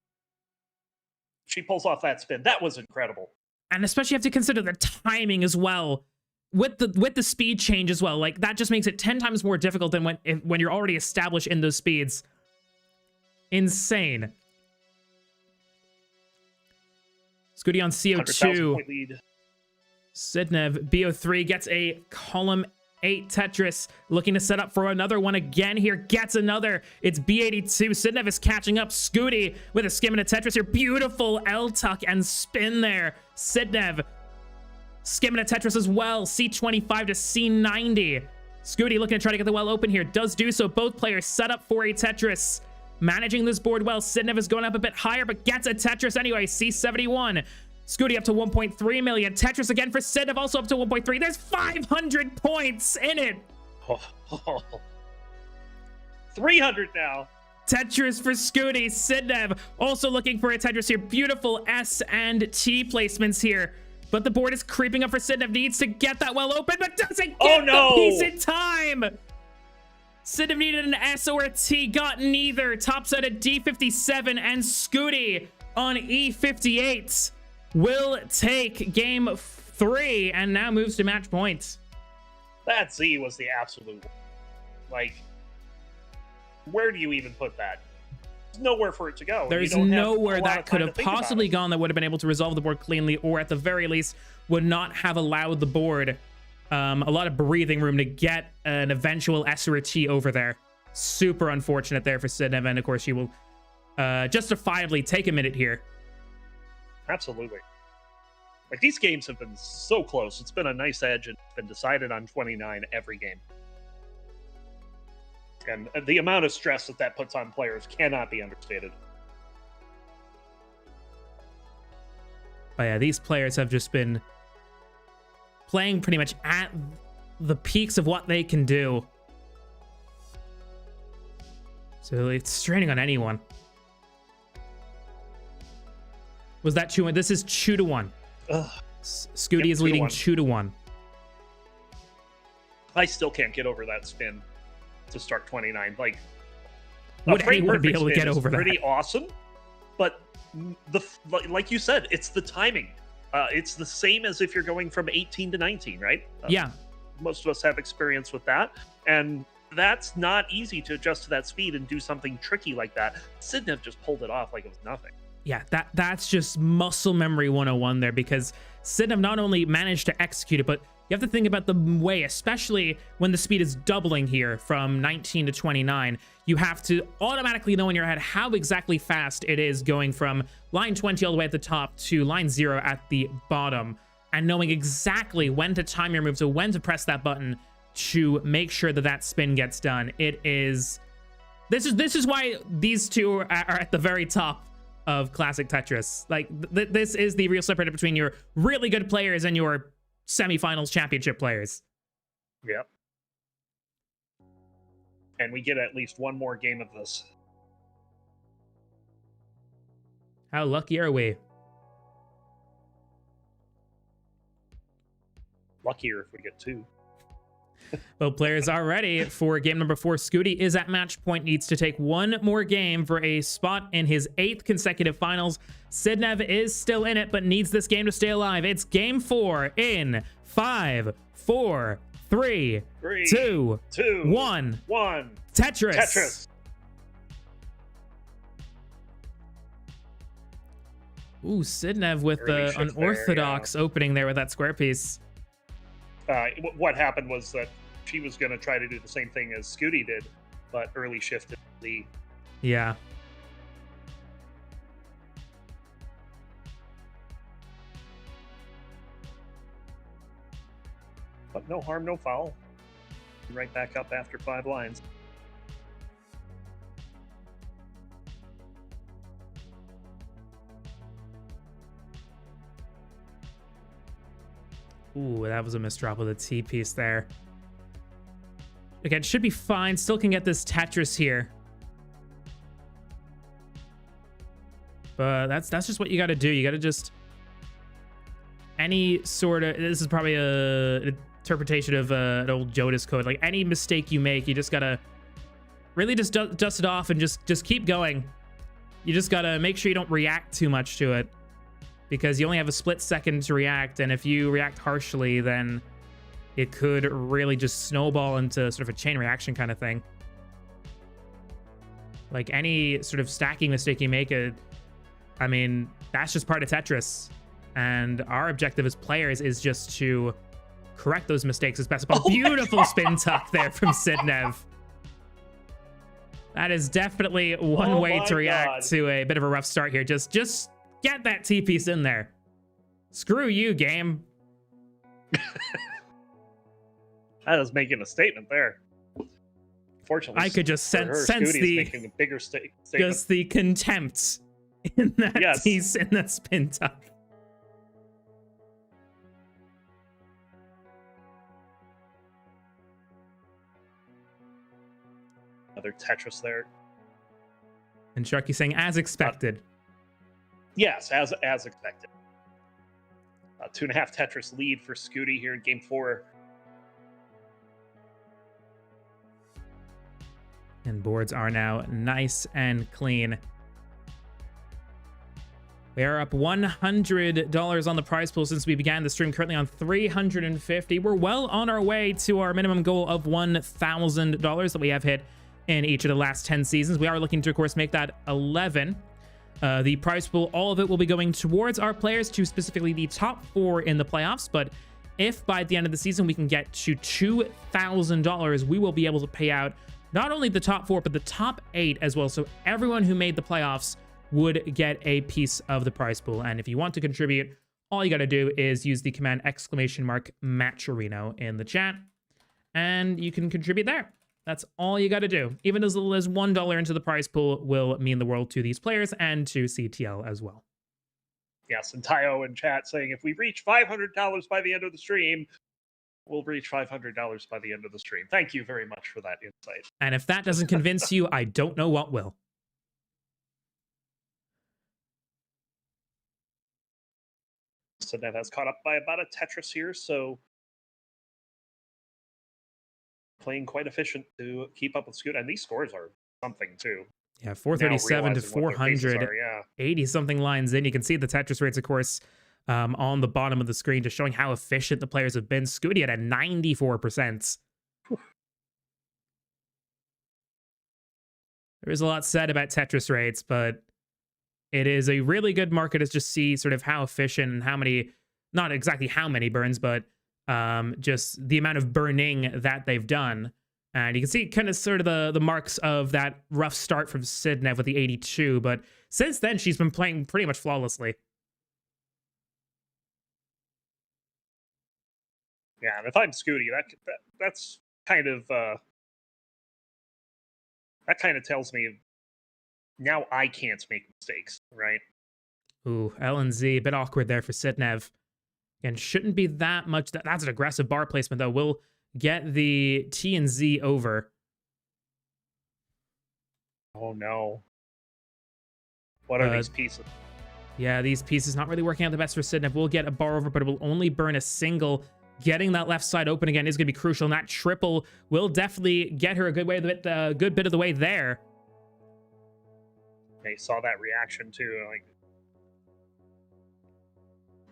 She pulls off that spin. That was incredible. And especially you have to consider the timing as well. With the speed change as well. Like, that just makes it 10 times more difficult than when you're already established in those speeds. Insane. Scuti on CO2. Sidnev, BO3 gets a column 8 Tetris. Looking to set up for another one again here. Gets another. It's B82. Sidnev is catching up. Scuti with a skim and a Tetris here. Beautiful L-tuck and spin there. Sidnev skimming a Tetris as well. C25 to C90. Scuti looking to try to get the well open here. Does do so. Both players set up for a Tetris. Managing this board well. Sidnev is going up a bit higher, but gets a Tetris anyway. C71. Scuti up to 1.3 million. Tetris again for Sidnev, also up to 1.3. There's 500 points in it. 300 now. Tetris for Scuti. Sidnev also looking for a Tetris here. Beautiful S and T placements here. But the board is creeping up for Sidnev. Needs to get that well open, but doesn't get the piece in time. Sidnev needed an S or a T. Got neither. Tops out at D57, and Scuti on E58 will take game 3 and now moves to match points. That Z was the absolute, like, where do you even put that? There's nowhere for it to go. There's nowhere that could have possibly gone that would have been able to resolve the board cleanly, or at the very least would not have allowed the board a lot of breathing room to get an eventual S or a T over there. Super unfortunate there for Sidnev, and of course she will justifiably take a minute here. Absolutely. Like, these games have been so close. It's been a nice edge, and it's been decided on 29 every game. And the amount of stress that puts on players cannot be understated. But yeah, these players have just been playing pretty much at the peaks of what they can do. So it's straining on anyone. Was that 2-1? This is 2-1. Scuti is leading 2-1. I still can't get over that spin to start 29. Like, would anyone be able to get over that? Pretty awesome, but like you said, it's the timing. It's the same as if you're going from 18 to 19, right? Yeah. Most of us have experience with that, and that's not easy to adjust to that speed and do something tricky like that. Sidnev just pulled it off like it was nothing. Yeah, that's just muscle memory 101 there, because Sidnev not only managed to execute it, but you have to think about the way, especially when the speed is doubling here from 19 to 29, you have to automatically know in your head how exactly fast it is going from line 20 all the way at the top to line 0 at the bottom, and knowing exactly when to time your move, so when to press that button to make sure that that spin gets done. This is why these two are at the very top of classic Tetris. Like, this is the real separator between your really good players and your semifinals championship players. Yep. And we get at least one more game of this. How lucky are we? Luckier if we get 2. Both players are ready for game number 4. Scuti is at match point, needs to take one more game for a spot in his 8th consecutive finals. Sidnev is still in it, but needs this game to stay alive. It's game 4 in 5, 4, 3, 2, 1. Tetris. Ooh, Sidnev with Early the shift there, unorthodox opening there with that square piece. What happened was that she was going to try to do the same thing as Scuti did, but early shifted the. Yeah. But no harm, no foul. Right back up after 5 lines. Ooh, that was a misdrop with a T piece there. Again, should be fine. Still can get this Tetris here. But that's just what you got to do. You got to just any sort of, this is probably an interpretation of an old Jodas code. Like any mistake you make, you just got to really just dust it off and just keep going. You just got to make sure you don't react too much to it, because you only have a split second to react. And if you react harshly, then it could really just snowball into sort of a chain reaction kind of thing. Like any sort of stacking mistake you make, I mean, that's just part of Tetris. And our objective as players is just to correct those mistakes as best as possible. Beautiful spin tuck there from Sidnev. That is definitely one way to react to a bit of a rough start here. Just get that T piece in there. Screw you, game. I was making a statement there. Fortunately, I could just sense the making a bigger statement. Just the contempt in that piece, in that spin tuck. Another Tetris there. And Sharky saying, as expected. Yes, as expected. 2.5 Tetris lead for Scuti here in game 4. And boards are now nice and clean. We are up $100 on the prize pool since we began the stream, currently on $350. We're well on our way to our minimum goal of $1,000 that we have hit in each of the last 10 seasons. We are looking to, of course, make that 11. The prize pool, all of it will be going towards our players, to specifically the top 4 in the playoffs. But if by the end of the season we can get to $2,000, we will be able to pay out not only the top 4, but the top 8 as well. So everyone who made the playoffs would get a piece of the prize pool. And if you want to contribute, all you got to do is use the command !Matcherino in the chat, and you can contribute there. That's all you got to do. Even as little as $1 into the prize pool will mean the world to these players and to CTL as well. Yes, and Tayo in chat saying if we reach $500 by the end of the stream, we'll reach $500 by the end of the stream. Thank you very much for that insight. And if that doesn't convince you, I don't know what will. Sidnev has caught up by about a Tetris here, so playing quite efficient to keep up with Scuti. And these scores are something too. Yeah, 437 to 400, yeah. 80-something lines in. You can see the Tetris rates, of course, on the bottom of the screen, just showing how efficient the players have been. Scuti at a 94%. There is a lot said about Tetris rates, but it is a really good market to just see sort of how efficient and how many, not exactly how many burns, but just the amount of burning that they've done. And you can see kind of sort of the marks of that rough start from Sidnev with the 82, but since then she's been playing pretty much flawlessly. Yeah, and if I'm Scuti, that's kind of that kind of tells me now I can't make mistakes, right? Ooh, L and Z, a bit awkward there for Sidnev. And shouldn't be that much. That's an aggressive bar placement, though. We'll get the T and Z over. Oh, no. What are these pieces? Yeah, these pieces not really working out the best for Sidnev. We'll get a bar over, but it will only burn a single. Getting that left side open again is going to be crucial, and that triple will definitely get her a good bit of the way there. They saw that reaction, too. Like,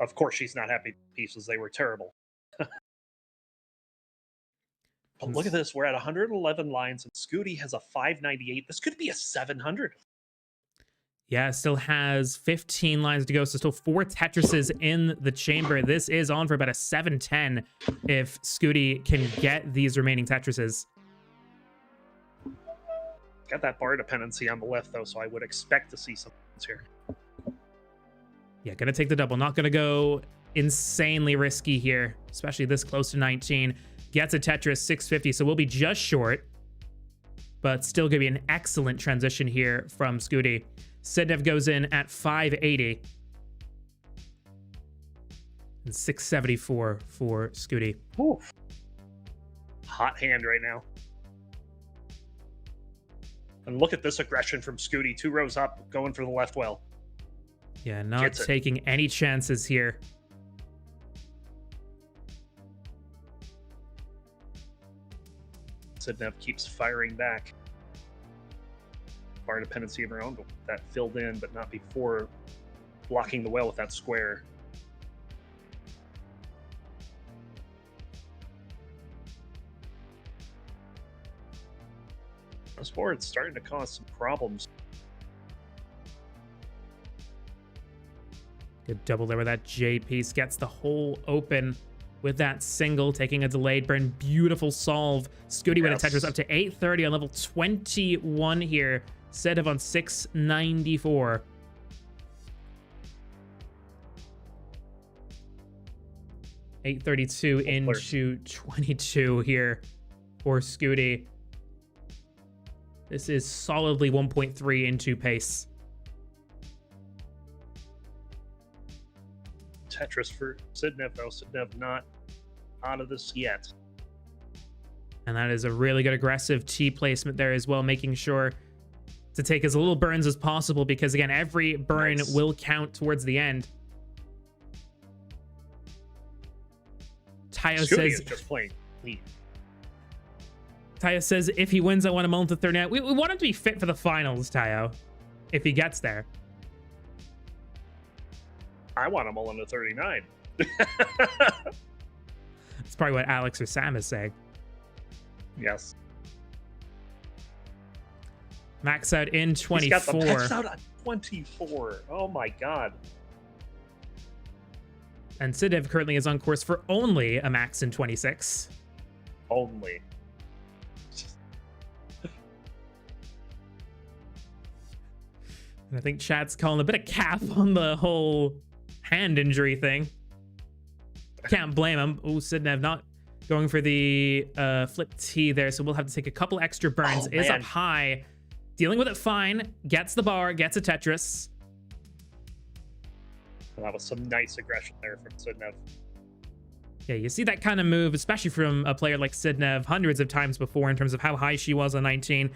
of course she's not happy with pieces. They were terrible. But look at this. We're at 111 lines, and Scuti has a 598. This could be a 700. Yeah, still has 15 lines to go, so still 4 Tetrises in the chamber. This is on for about a 7-10 if Scuti can get these remaining Tetrises. Got that bar dependency on the left, though, so I would expect to see some here. Yeah, gonna take the double. Not gonna go insanely risky here, especially this close to 19. Gets a Tetris 650, so we'll be just short, but still gonna be an excellent transition here from Scuti. Sidnev goes in at 580 and 674 for Scuti. Oof. Hot hand right now. And look at this aggression from Scuti. 2 rows up, going for the left well. Yeah, not taking any chances here. Sidnev keeps firing back. Bar dependency of her own, but that filled in, but not before blocking the well with that square. This board's starting to cause some problems. Good double there where that J piece gets the hole open with that single, taking a delayed burn. Beautiful solve. Scuti with a Tetris up to 830 on level 21 here. Sidnev on 694. $832 into 22 here for Scuti. This is solidly 1.3 into pace. Tetris for Sidnev, though. Sidnev not out of this yet. And that is a really good aggressive T placement there as well, making sure to take as little burns as possible, because again, every burn will count towards the end. Tayo says just playing lead. Tayo says if he wins, I want him on to 39. We want him to be fit for the finals, Tayo, if he gets there. I want him all into 39. That's probably what Alex or Sam is saying. Yes. Max out in 24. He's got the max out on 24. Oh my god. And Sidnev currently is on course for only a max in 26. Only. And I think chat's calling a bit of cap on the whole hand injury thing. Can't blame him. Oh, Sidnev not going for the flip T there, so we'll have to take a couple extra burns. Oh, is up high. Dealing with it fine. Gets the bar, gets a Tetris. Well, that was some nice aggression there from Sidnev. Yeah, you see that kind of move, especially from a player like Sidnev, hundreds of times before in terms of how high she was on 19.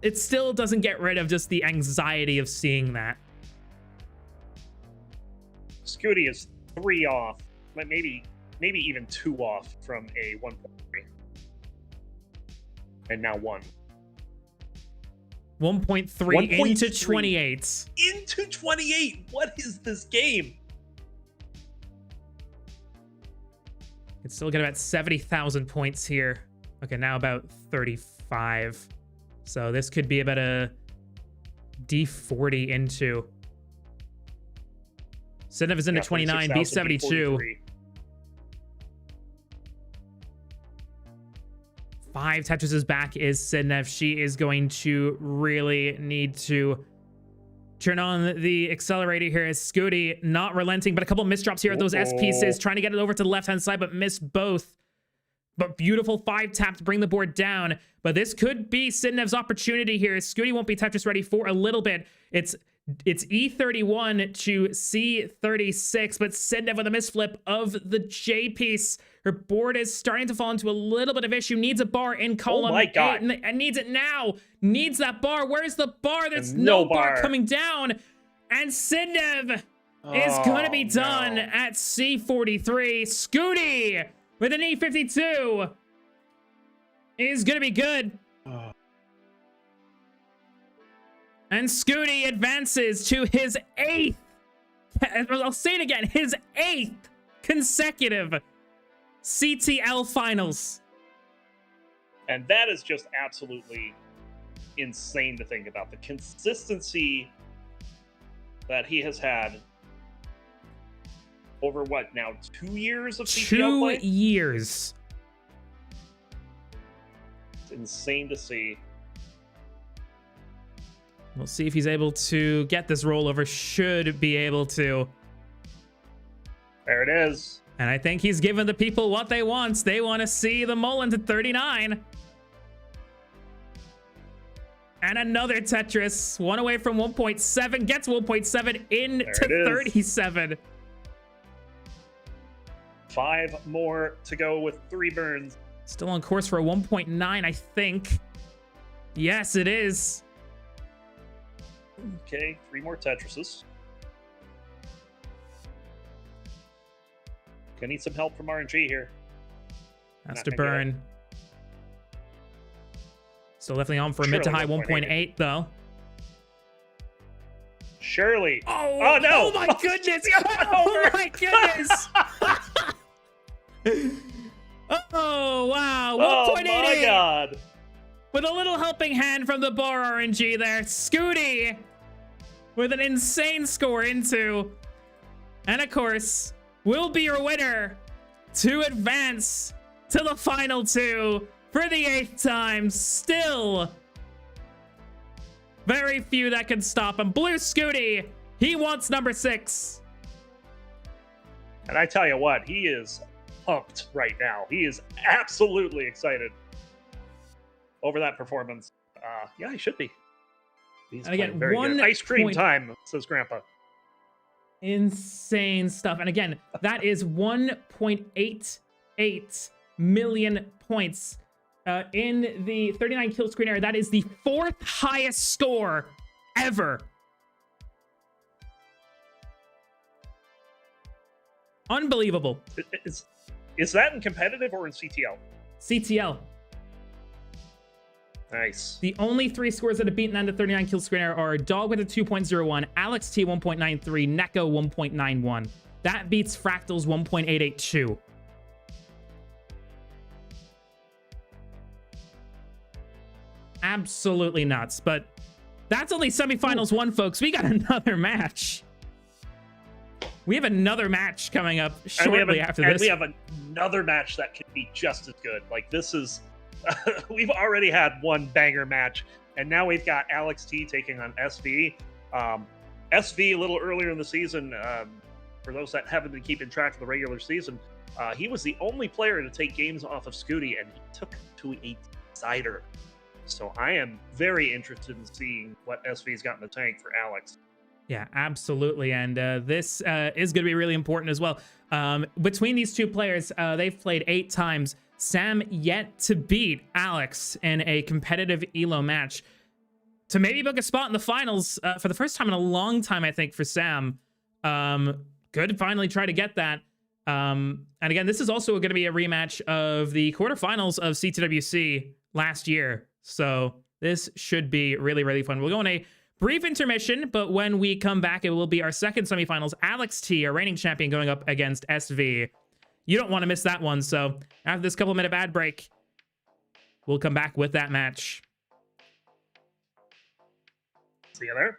It still doesn't get rid of just the anxiety of seeing that. Scuti is 3 off, maybe even 2 off from a 1.3. And now 1. 1.3 into 28. Into 28! What is this game? It's still got about 70,000 points here. Okay, now about 35. So this could be about a D40 into. Sidnev is into 29, B72. 5 Tetrises back is Sidnev. She is going to really need to turn on the accelerator here as Scuti not relenting, but a couple misdrops here at those S pieces, trying to get it over to the left-hand side, but missed both. But beautiful 5 tap to bring the board down. But this could be Sidnev's opportunity here. Scuti won't be Tetris ready for a little bit. It's E31 to C36, but Sidnev with a misflip of the J piece. Her board is starting to fall into a little bit of issue. Needs a bar in column. Oh my god. And needs it now. Needs that bar. Where's the bar? There's no bar coming down. And Sidnev is going to be done at C43. Scuti with an E52 is going to be good. And Scuti advances to his 8th, I'll say it again, his 8th consecutive CTL finals. And that is just absolutely insane to think about. The consistency that he has had over what now 2 years of CTL play? 2 years. It's insane to see. We'll see if he's able to get this rollover. Should be able to. There it is. And I think he's given the people what they want. They want to see the Mullen to 39. And another Tetris. One away from 1.7. Gets 1.7 into 37. 5 more to go with 3 burns. Still on course for a 1.9, I think. Yes, it is. Okay, 3 more Tetrises. Gonna need some help from RNG here. Has to burn. Still definitely on for a mid to high 1.8 though. Surely. Oh no! Oh my goodness! Oh my goodness! Oh wow! 1.88. Oh my god! With a little helping hand from the bar RNG there. Scuti with an insane score into. And of course, will be your winner to advance to the final 2 for the 8th time. Still very few that can stop him. Blue Scuti, he wants number 6. And I tell you what, he is pumped right now. He is absolutely excited over that performance. Yeah, he should be. He's and again, very good. Ice cream time, says Grandpa. Insane stuff. And again, that is 1.88 million points in the 39 kill screen era. That is the 4th highest score ever. Unbelievable. Is that in competitive or in CTL? CTL. Nice. The only 3 scores that have beaten on the 39 kill screener are Dog with a 2.01, Alex T 1.93, Neko 1.91. That beats Fractal's 1.882. Absolutely nuts. But that's only semifinals 1, folks. We got another match. We have another match coming up shortly after this. And we have another match that can be just as good. Like, this is... we've already had one banger match, and now we've got Alex T taking on SV. SV, a little earlier in the season, for those that haven't been keeping track of the regular season, he was the only player to take games off of Scuti, and he took him to a decider. So I am very interested in seeing what SV's got in the tank for Alex. Yeah, absolutely. And this is going to be really important as well. Between these 2 players, they've played 8 times. Sam yet to beat Alex in a competitive ELO match to maybe book a spot in the finals for the first time in a long time, I think, for Sam. Good to finally try to get that. And again, this is also going to be a rematch of the quarterfinals of C2WC last year. So this should be really, really fun. We'll go on a brief intermission, but when we come back, it will be our second semifinals. Alex T, our reigning champion, going up against SV. You don't want to miss that one. So after this couple-minute ad break, we'll come back with that match. See you there.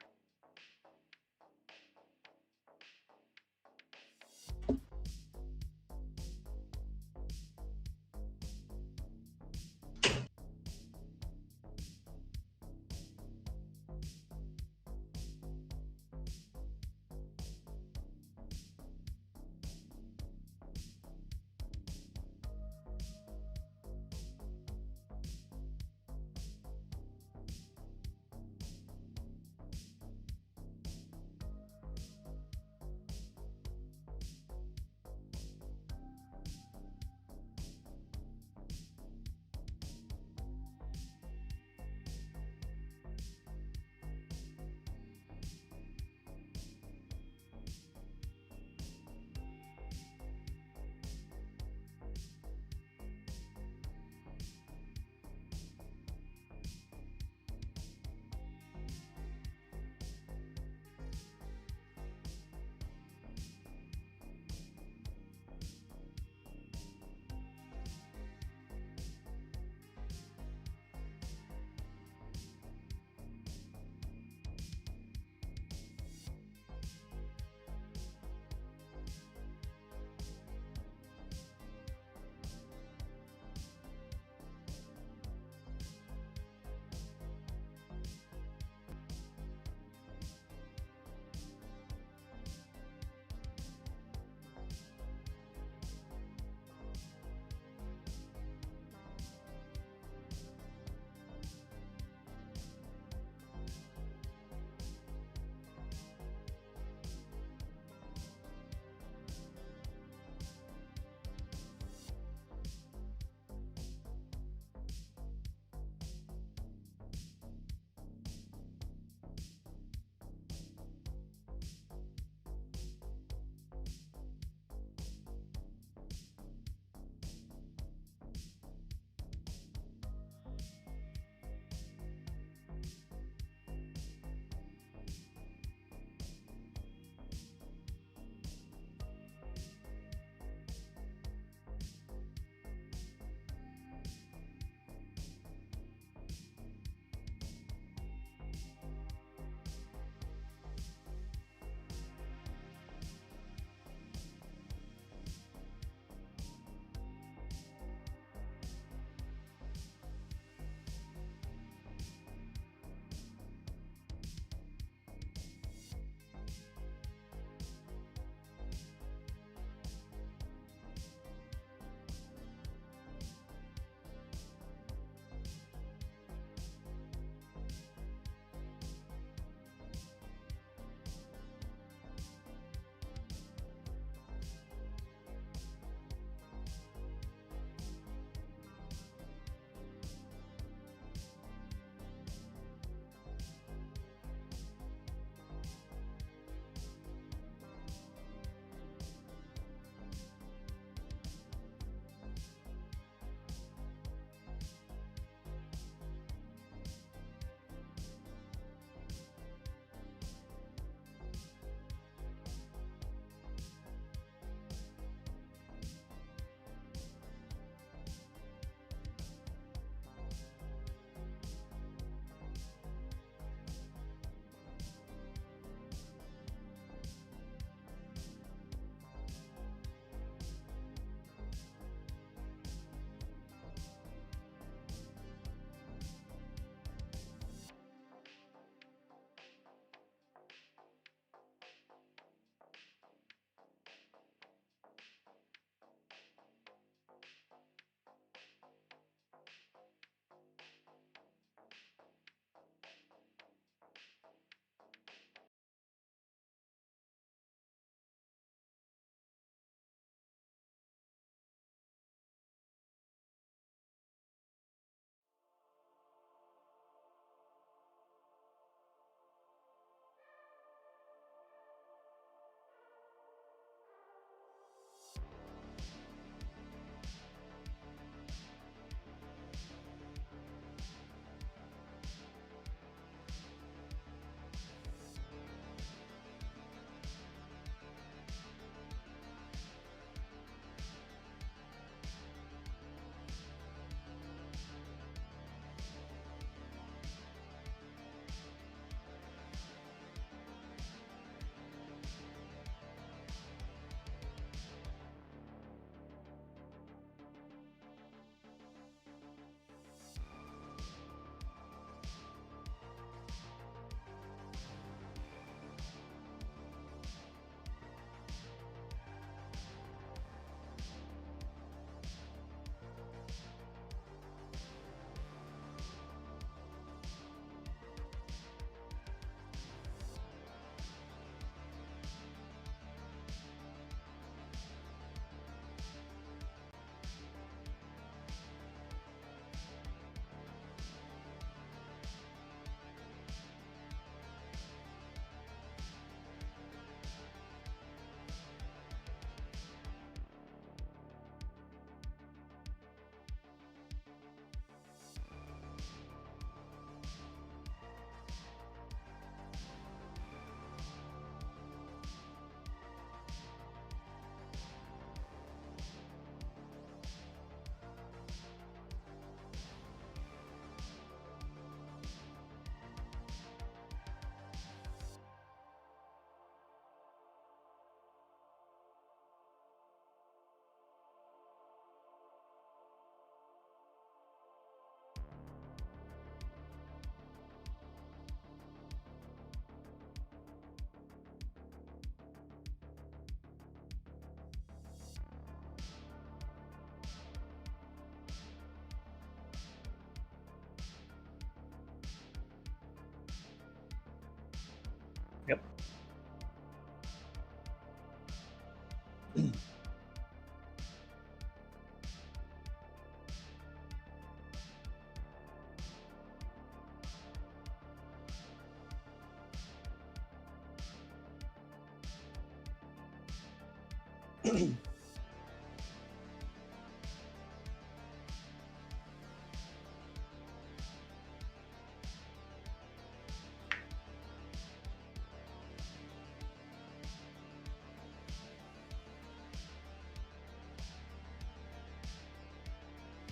Yep.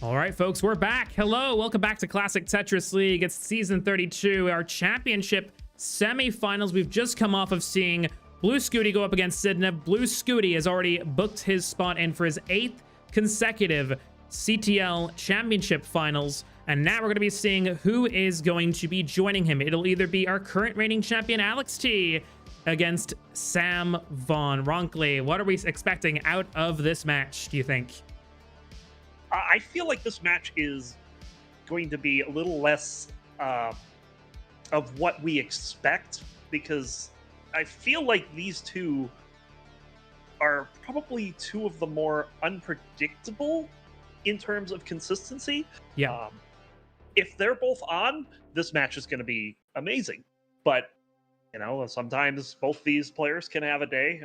All right, folks, we're back. Hello, welcome back to Classic Tetris League. It's season 32, our championship semifinals. We've just come off of seeing Blue Scuti go up against Sidnev. Blue Scuti has already booked his spot in for his 8th consecutive CTL championship finals. And now we're going to be seeing who is going to be joining him. It'll either be our current reigning champion, Alex T, against Sam Von Ronkley. What are we expecting out of this match, do you think? I feel like this match is going to be a little less of what we expect, because I feel like these two are probably two of the more unpredictable in terms of consistency. Yeah. If they're both on, this match is going to be amazing. But, you know, sometimes both these players can have a day.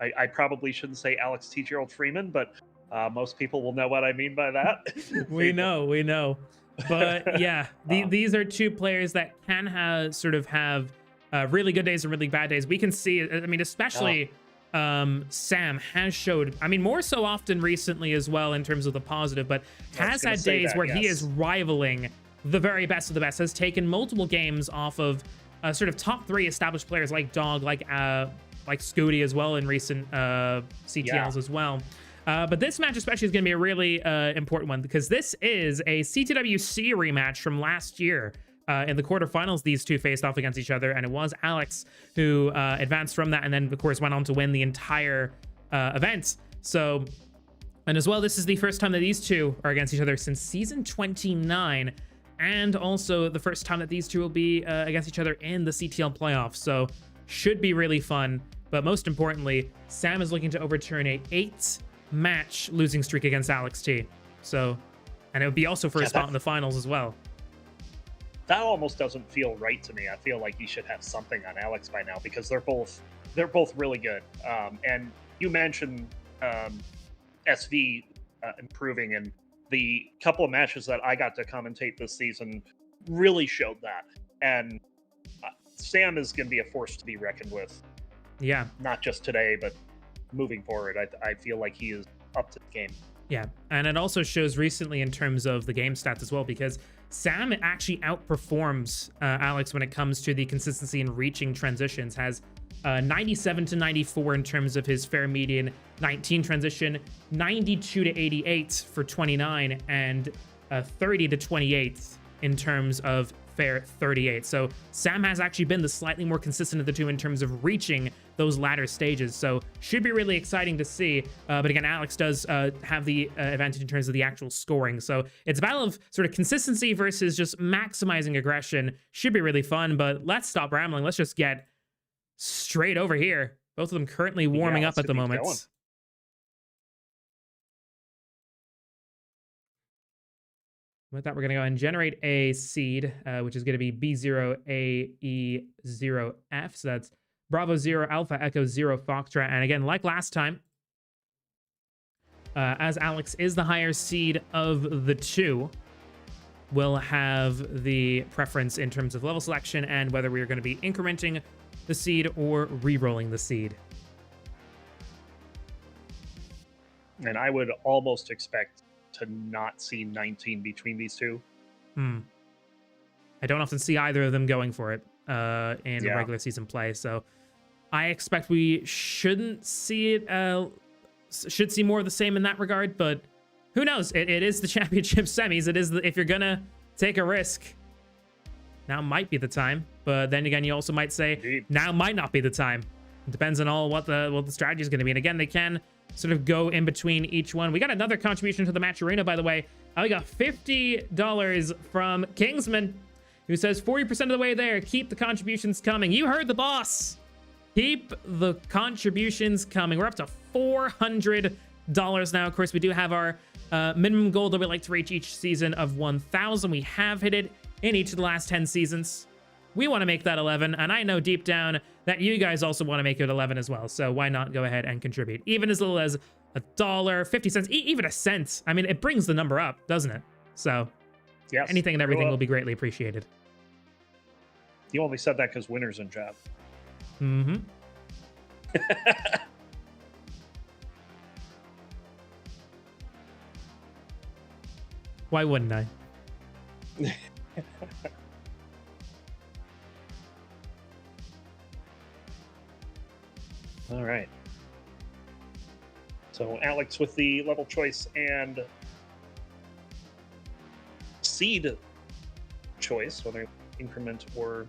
I probably shouldn't say Alex T. Gerald Freeman, but most people will know what I mean by that. we know. But yeah, these are two players that can have really good days and really bad days. We can see, I mean, especially Sam has showed, I mean, more so often recently as well in terms of the positive, but has had days where he is rivaling the very best of the best, has taken multiple games off of sort of top 3 established players like Dog, like Scuti as well in recent CTLs as well. But this match especially is going to be a really important one, because this is a CTWC rematch from last year. In the quarterfinals, these two faced off against each other, and it was Alex who advanced from that, and then, of course, went on to win the entire event. So, and as well, this is the first time that these two are against each other since season 29, and also the first time that these two will be against each other in the CTL playoffs. So, should be really fun. But most importantly, Sam is looking to overturn a 8-match losing streak against Alex T. So, and it would be also for a spot in the finals as well. That almost doesn't feel right to me. I feel like you should have something on Alex by now, because they're both really good. And you mentioned SV improving, and the couple of matches that I got to commentate this season really showed that. And Sam is going to be a force to be reckoned with. Yeah. Not just today, but moving forward. I feel like he is up to the game. Yeah, and it also shows recently in terms of the game stats as well, because Sam actually outperforms Alex when it comes to the consistency in reaching transitions. Has 97 to 94 in terms of his fair median 19 transition, 92 to 88 for 29, and 30 to 28 in terms of fair 38. So Sam has actually been the slightly more consistent of the two in terms of reaching those latter stages. So should be really exciting to see. But again, Alex does have the advantage in terms of the actual scoring. So it's a battle of sort of consistency versus just maximizing aggression. Should be really fun, but let's stop rambling. Let's just get straight over here. Both of them currently warming up at the moment. Going. With that, we're going to go and generate a seed, which is going to be B0AE0F. So that's Bravo 0 Alpha Echo 0 Foxtrot. And again, like last time, as Alex is the higher seed of the two, we'll have the preference in terms of level selection and whether we are going to be incrementing the seed or re-rolling the seed. And I would almost expect to not see 19 between these two. I don't often see either of them going for it in regular season play, so I expect we shouldn't see it, should see more of the same in that regard, but who knows? It is the championship semis. It is if you're gonna take a risk, now might be the time. But then again, you also might say now might not be the time. It depends on all what the strategy is going to be. And again, they can sort of go in between each one. We got another contribution to the Matcherino, by the way. We got $50 from Kingsman. who says 40% of the way there. Keep the contributions coming. You heard the boss. Keep the contributions coming. We're up to $400 now. Of course, we do have our minimum goal that we like to reach each season of 1,000. We have hit it in each of the last 10 seasons. We want to make that 11, and I know deep down that you guys also want to make it 11 as well. So why not go ahead and contribute? Even as little as $1, 50 cents, even a cent. I mean, it brings the number up, doesn't it? So yes, anything and everything will be greatly appreciated. You only said that because winner's in chat. Mm-hmm. Why wouldn't I? All right. So Alex with the level choice and seed choice, whether increment or...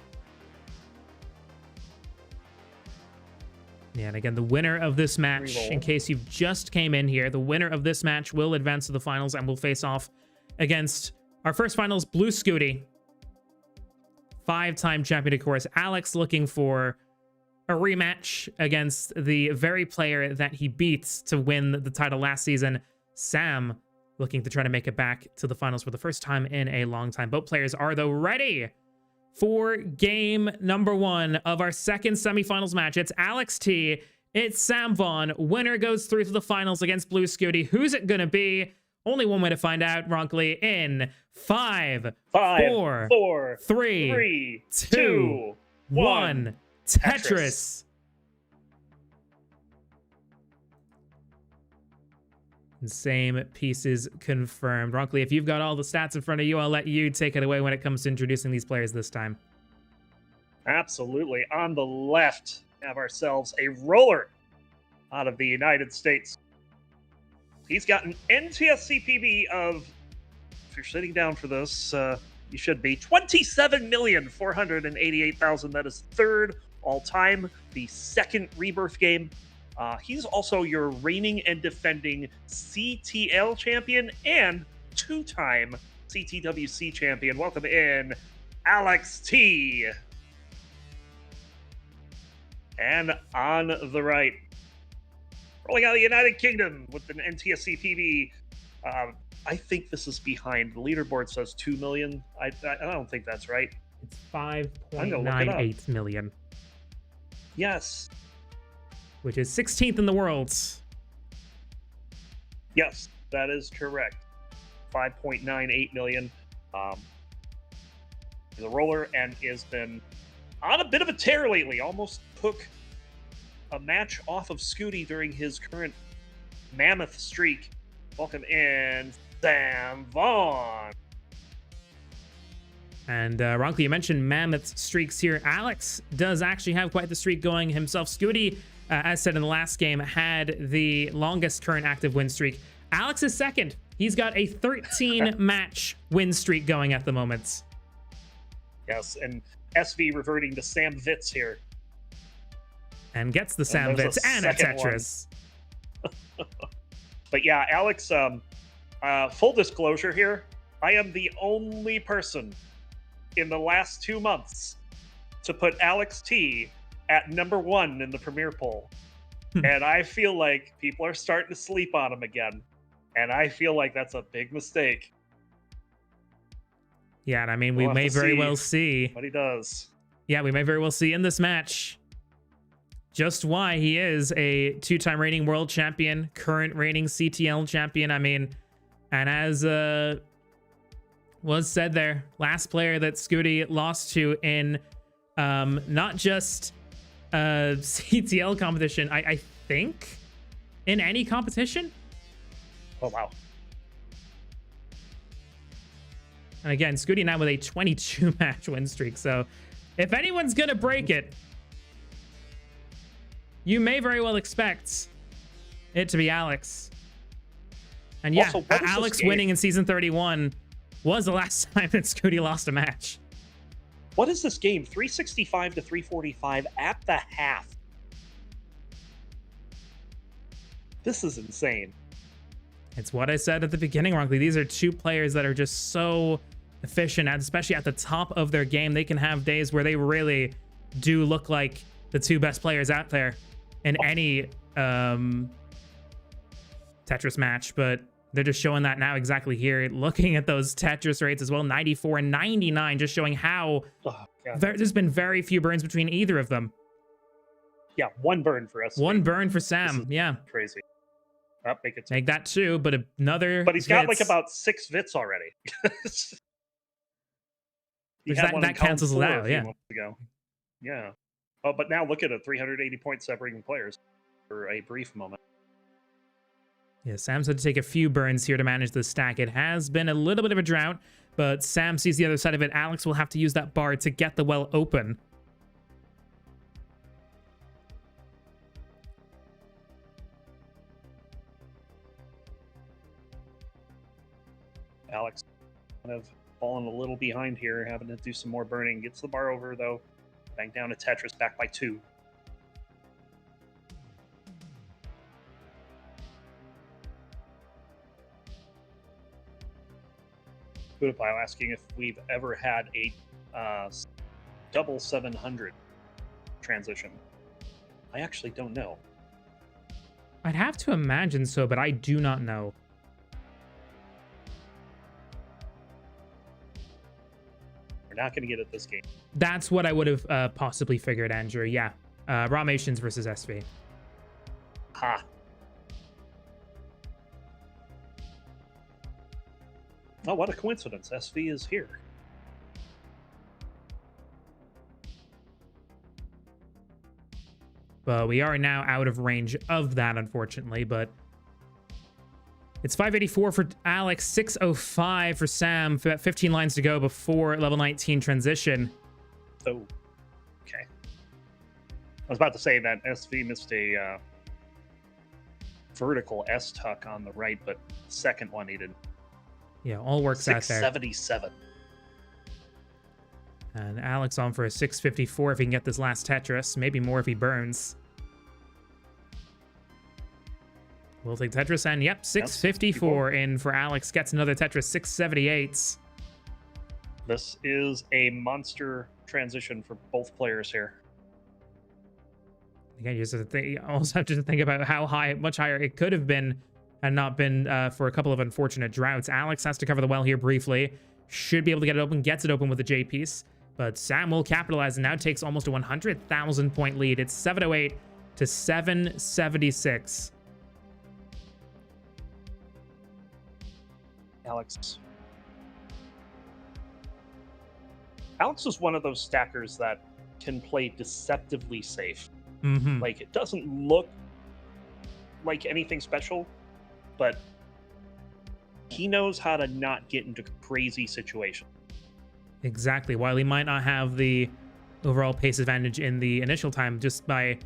Yeah, and again, the winner of this match, Reroll. in case you've just came in here, the winner of this match will advance to the finals and will face off against our first finals, Blue Scuti. 5-time champion, of course. Alex looking for a rematch against the very player that he beats to win the title last season. Sam looking to try to make it back to the finals for the first time in a long time. Both players are, though, ready for game number 1 of our second semifinals match. It's Alex T. It's Sam Vaughn. Winner goes through to the finals against Blue Scuti. Who's it going to be? Only one way to find out, Ronkley, in 5, 4, 3, 2, 1. Tetris. Same pieces confirmed. Ronkley, if you've got all the stats in front of you, I'll let you take it away when it comes to introducing these players this time. Absolutely. On the left, we have ourselves a roller out of the United States. He's got an NTSC PB if you're sitting down for this, you should be, 27,488,000. That is third all-time, the second Rebirth game. He's also your reigning and defending CTL champion and 2-time CTWC champion. Welcome in, Alex T. And on the right, rolling out of the United Kingdom with an NTSC PB. I think this is behind. The leaderboard says 2 million. I don't think that's right. It's 5.98 million. Yes. Which is 16th in the world. Yes, that is correct. 5.98 million. He's a roller and has been on a bit of a tear lately. Almost took a match off of Scuti during his current mammoth streak. Welcome in, Sam Vaughn. And Ronkley, you mentioned mammoth streaks here. Alex does actually have quite the streak going himself. Scuti, as said in the last game, had the longest current active win streak. Alex is second. He's got a 13-match win streak going at the moment. Yes, and SV reverting to Sam Vitz here. And gets the Sam Vitz and a Tetris. But yeah, Alex, full disclosure here, I am the only person in the last 2 months to put Alex T at #1 in the Premier poll. And I feel like people are starting to sleep on him again. And I feel like that's a big mistake. Yeah, and I mean, we may very well see what he does. Yeah, we may very well see in this match just why he is a 2-time reigning world champion, current reigning CTL champion. I mean, and as was said there, last player that Scuti lost to in not just CTL competition, I think in any competition. Oh, wow. And again, Scuti now with a 22-match win streak. So if anyone's going to break it, you may very well expect it to be Alex. And yeah, also, Alex winning in Season 31 was the last time that Scuti lost a match. What is this game? 365 to 345 at the half. This is insane. It's what I said at the beginning, Ronkley. These are two players that are just so efficient, and especially at the top of their game. They can have days where they really do look like the two best players out there in any Tetris match, but they're just showing that now exactly here. Looking at those Tetris rates as well, 94 and 99, just showing how there's been very few burns between either of them. Yeah, one burn for us. One burn for Sam. Yeah. Crazy. Make that two, but another. But he's got like about 6 Vits already. that cancels it out, yeah. Yeah. Oh, but now look at it, 380 points separating players for a brief moment. Yeah, Sam's had to take a few burns here to manage the stack. It has been a little bit of a drought, but Sam sees the other side of it. Alex will have to use that bar to get the well open. Alex kind of fallen a little behind here, having to do some more burning. Gets the bar over, though. Back down to Tetris, back by 2. Scuti asking if we've ever had a double 700 transition. I actually don't know. I'd have to imagine so, but I do not know. We're not going to get it this game. That's what I would have possibly figured, Andrew. Yeah. Ramations versus SV. Ha. Oh, what a coincidence. SV is here. But we are now out of range of that, unfortunately. But it's 584 for Alex, 605 for Sam. 15 lines to go before level 19 transition. Oh, okay. I was about to say that SV missed a vertical S-tuck on the right, but the second one he did. Yeah, all works out there. 677. And Alex on for a 654 if he can get this last Tetris. Maybe more if he burns. We'll take Tetris, and yep, 654 in for Alex. Gets another Tetris, 678. This is a monster transition for both players here. Again, you also have to think about how much higher it could have been and not been for a couple of unfortunate droughts. Alex has to cover the well here briefly. Should be able to get it open. Gets it open with the J piece. But Sam will capitalize and now takes almost a 100,000 point lead. It's 708 to 776. Alex is one of those stackers that can play deceptively safe. Mm-hmm. Like, it doesn't look like anything special, but he knows how to not get into crazy situations. Exactly. While he might not have the overall pace advantage in the initial time, just by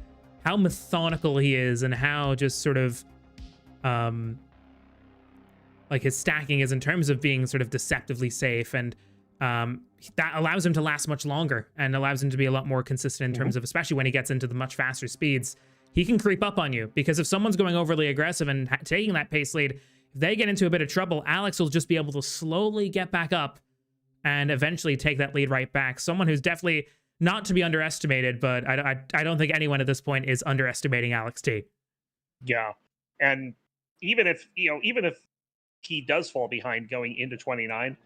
how methodical he is and how just sort of like his stacking is in terms of being sort of deceptively safe, and that allows him to last much longer and allows him to be a lot more consistent in terms of, especially when he gets into the much faster speeds, he can creep up on you, because if someone's going overly aggressive and taking that pace lead, if they get into a bit of trouble, Alex will just be able to slowly get back up and eventually take that lead right back. Someone who's definitely not to be underestimated, but I don't think anyone at this point is underestimating Alex T. Yeah, and even if he does fall behind going into 29,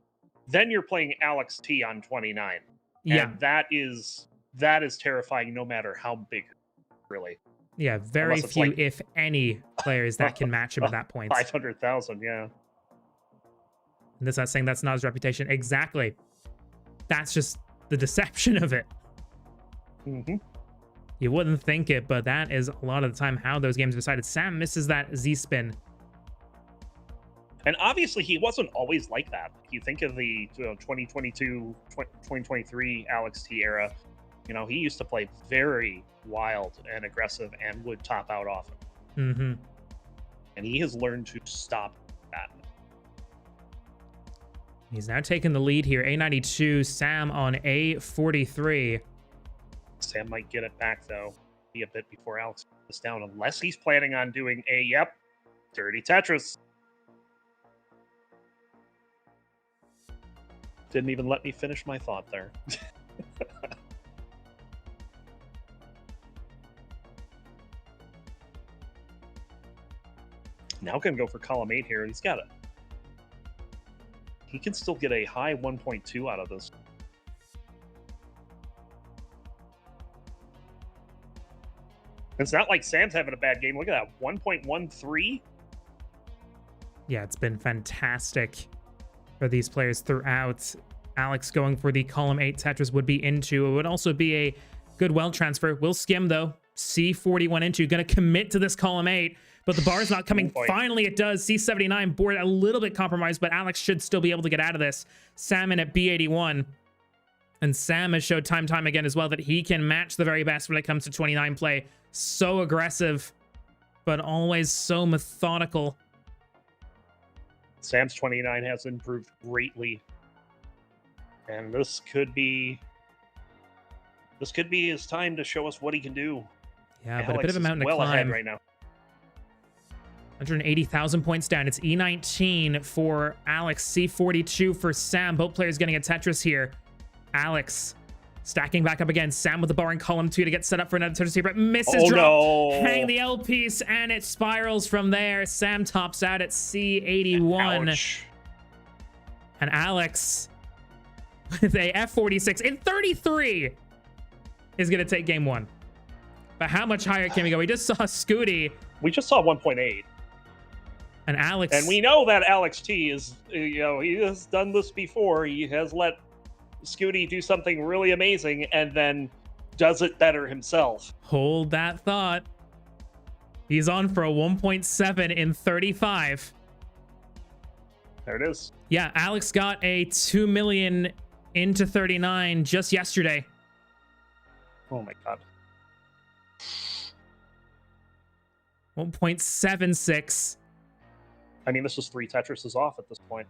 then you're playing Alex T on 29. Yeah, and that is terrifying, no matter how big, really. Yeah, very few, like, if any, players that can match him at that point. 500,000, yeah. And that's not saying that's not his reputation. Exactly. That's just the deception of it. Mm-hmm. You wouldn't think it, but that is a lot of the time how those games are decided. Sam misses that Z-spin. And obviously, he wasn't always like that. You think of the 2022, 2023 Alex T era, he used to play very wild and aggressive and would top out often. Mm-hmm. And he has learned to stop that. He's now taking the lead here. A92, Sam on A43. Sam might get it back, though. Be a bit before Alex gets down, unless he's planning on doing a, dirty Tetris. Didn't even let me finish my thought there. Now can go for column 8 here. He's got it. He can still get a high 1.2 out of this. It's not like Sam's having a bad game. Look at that, 1.13. Yeah, it's been fantastic for these players throughout. Alex going for the column 8 Tetris would be into. It would also be a good well transfer. Will skim though. C41 into. Going to commit to this column 8. But the bar is not coming. Finally, it does. C79 board a little bit compromised, but Alex should still be able to get out of this. Sam in at B81. And Sam has showed time again as well that he can match the very best when it comes to 29 play. So aggressive, but always so methodical. Sam's 29 has improved greatly. And this could be his time to show us what he can do. Yeah, Alex but a bit of a mountain to climb. Ahead right now. 180,000 points down. It's E19 for Alex, C42 for Sam. Both players getting a Tetris here. Alex stacking back up again. Sam with the bar in column 2 to get set up for another Tetris here, but misses drop. No. Hang the L piece, and it spirals from there. Sam tops out at C81. Ouch. And Alex with a F46 in 33 is going to take game 1. But how much higher can we go? We just saw Scuti. We just saw 1.8. And Alex. And we know that Alex T is, he has done this before. He has let Scuti do something really amazing and then does it better himself. Hold that thought. He's on for a 1.7 in 35. There it is. Yeah, Alex got a 2 million into 39 just yesterday. Oh my god. 1.76. I mean, this was 3 Tetrises off at this point.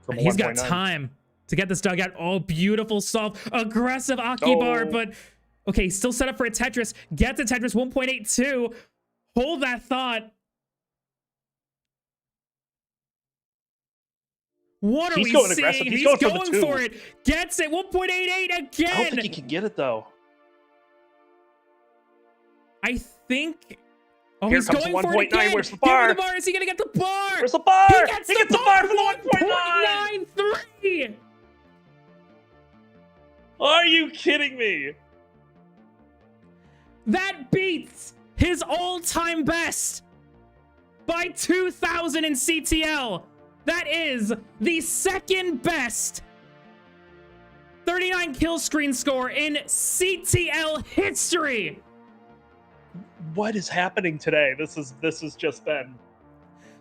And he's got time to get this dug out. Oh, beautiful solve. Aggressive Aki bar, but okay, still set up for a Tetris. Get the Tetris 1.82. Hold that thought. What are we going seeing? aggressive. He's going for it. Gets it. 1.88 again. I don't think he can get it, though. I think... Oh, Here he's comes going for it again. Where's the bar? Give me the bar. Is he going to get the bar? Where's the bar? He gets the bar for the 1.93. Are you kidding me? That beats his all-time best by 2,000 in CTL. That is the second best 39 kill screen score in CTL history. What is happening today? This has just been.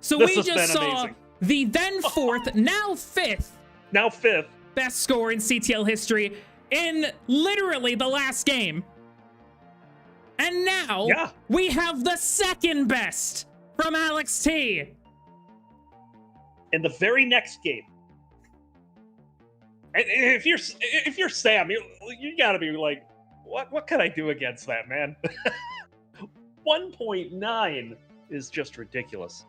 So we just saw the then 4th, now 5th. Now 5th. Best score in CTL history in literally the last game. And now we have the second best from Alex T. In the very next game. And if you're Sam, you gotta be like, what can I do against that, man? 1.9 is just ridiculous.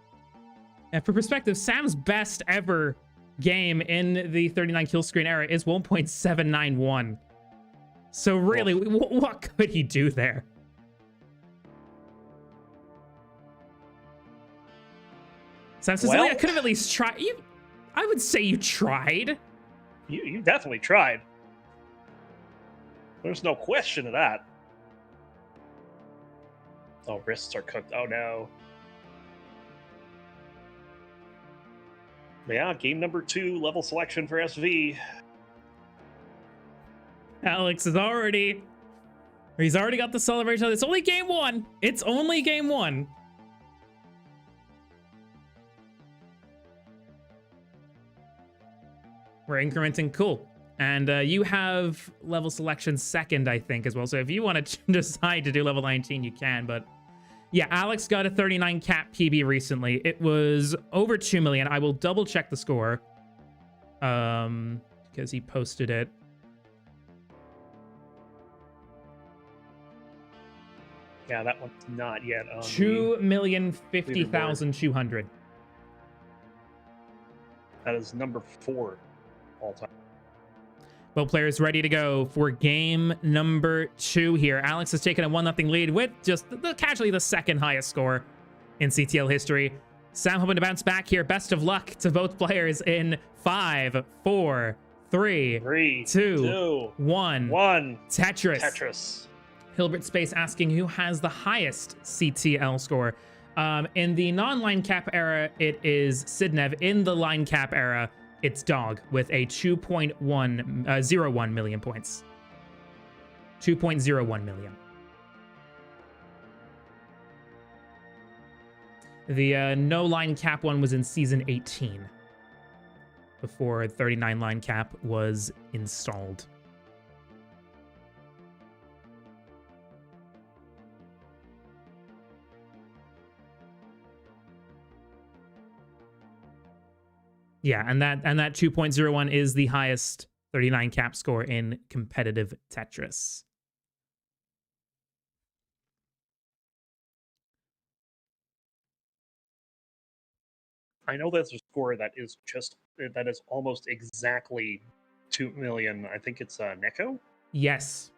And for perspective, Sam's best ever game in the 39 kill screen era is 1.791. So really, what could he do there? Sam says, I could have at least tried. I would say you tried. You definitely tried. There's no question of that. Oh, wrists are cooked. Oh, no. Yeah, game number 2, level selection for SV. Alex is already... He's already got the celebration. It's only game 1. It's only game 1. We're incrementing. Cool. And you have level selection 2nd, I think, as well. So if you want to decide to do level 19, you can. But yeah, Alex got a 39 cap PB recently. It was over 2 million. I will double check the score because he posted it. Yeah, that one's not yet on 2,050,200. That is number 4. all time. Both players ready to go for game number 2 here. Alex has taken a 1-0 lead with just casually the second highest score in CTL history. Sam hoping to bounce back here. Best of luck to both players in 5, 4, 3, 2, 1. Tetris. Hilbert Space asking who has the highest CTL score. In the non-line cap era, it is Sidnev. In the line cap era, it's Dog with a 2.01 million points. 2.01 million. The no line cap one was in season 18 before 39 line cap was installed. Yeah, and that 2.01 is the highest 39 cap score in competitive Tetris. I know there's a score that is almost exactly 2 million. I think it's Neko. Yes.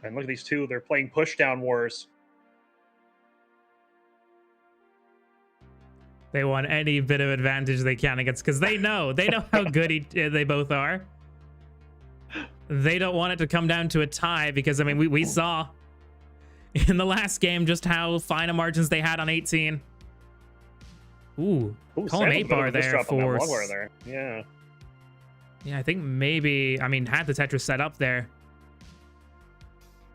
And look at these two. They're playing pushdown wars. They want any bit of advantage they can against, because they know how good they both are. They don't want it to come down to a tie, because I mean we saw in the last game just how fine a margins they had on 18. Column 8 bar there for there. Yeah, I think maybe, I mean, had the Tetris set up there,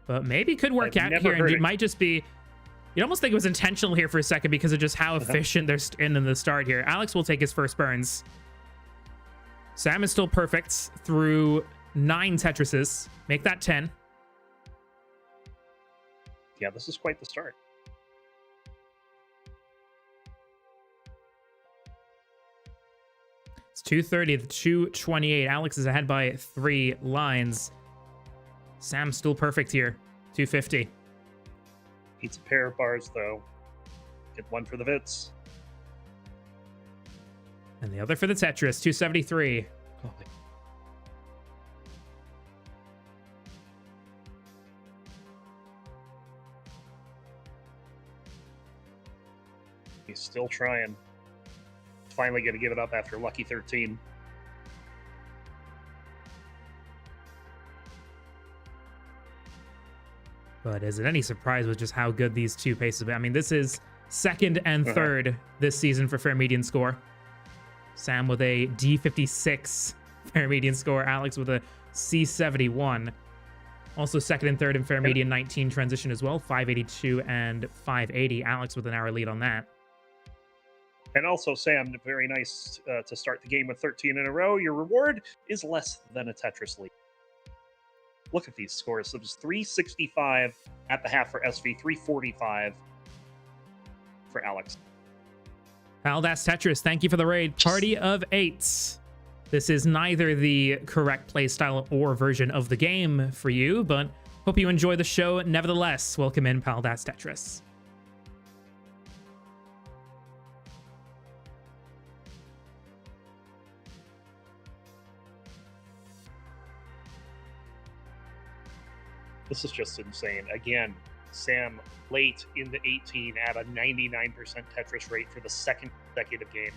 but maybe could work out here, and it might just be. You'd almost think it was intentional here for a second because of just how efficient they're in the start here. Alex will take his first burns. Sam is still perfect through 9 Tetrises. Make that 10. Yeah, this is quite the start. It's 230 to 228. Alex is ahead by 3 lines. Sam's still perfect here. 250. Needs a pair of bars, though. Get one for the Vits. And the other for the Tetris, 273. Oh, he's still trying. Finally going to give it up after lucky 13. But is it any surprise with just how good these two paces have been? I mean, this is second and third this season for fair median score. Sam with a D56 fair median score. Alex with a C71. Also second and third in fair median 19 transition as well. 582 and 580. Alex with an hour lead on that. And also, Sam, very nice to start the game with 13 in a row. Your reward is less than a Tetris lead. Look at these scores. It was 365 at the half for SV, 345 for Alex. Paldas Tetris, thank you for the raid. Party of 8. This is neither the correct playstyle or version of the game for you, but hope you enjoy the show nevertheless. Welcome in, Paldas Tetris. This is just insane. Again, Sam late in the 18 at a 99% Tetris rate for the second consecutive game.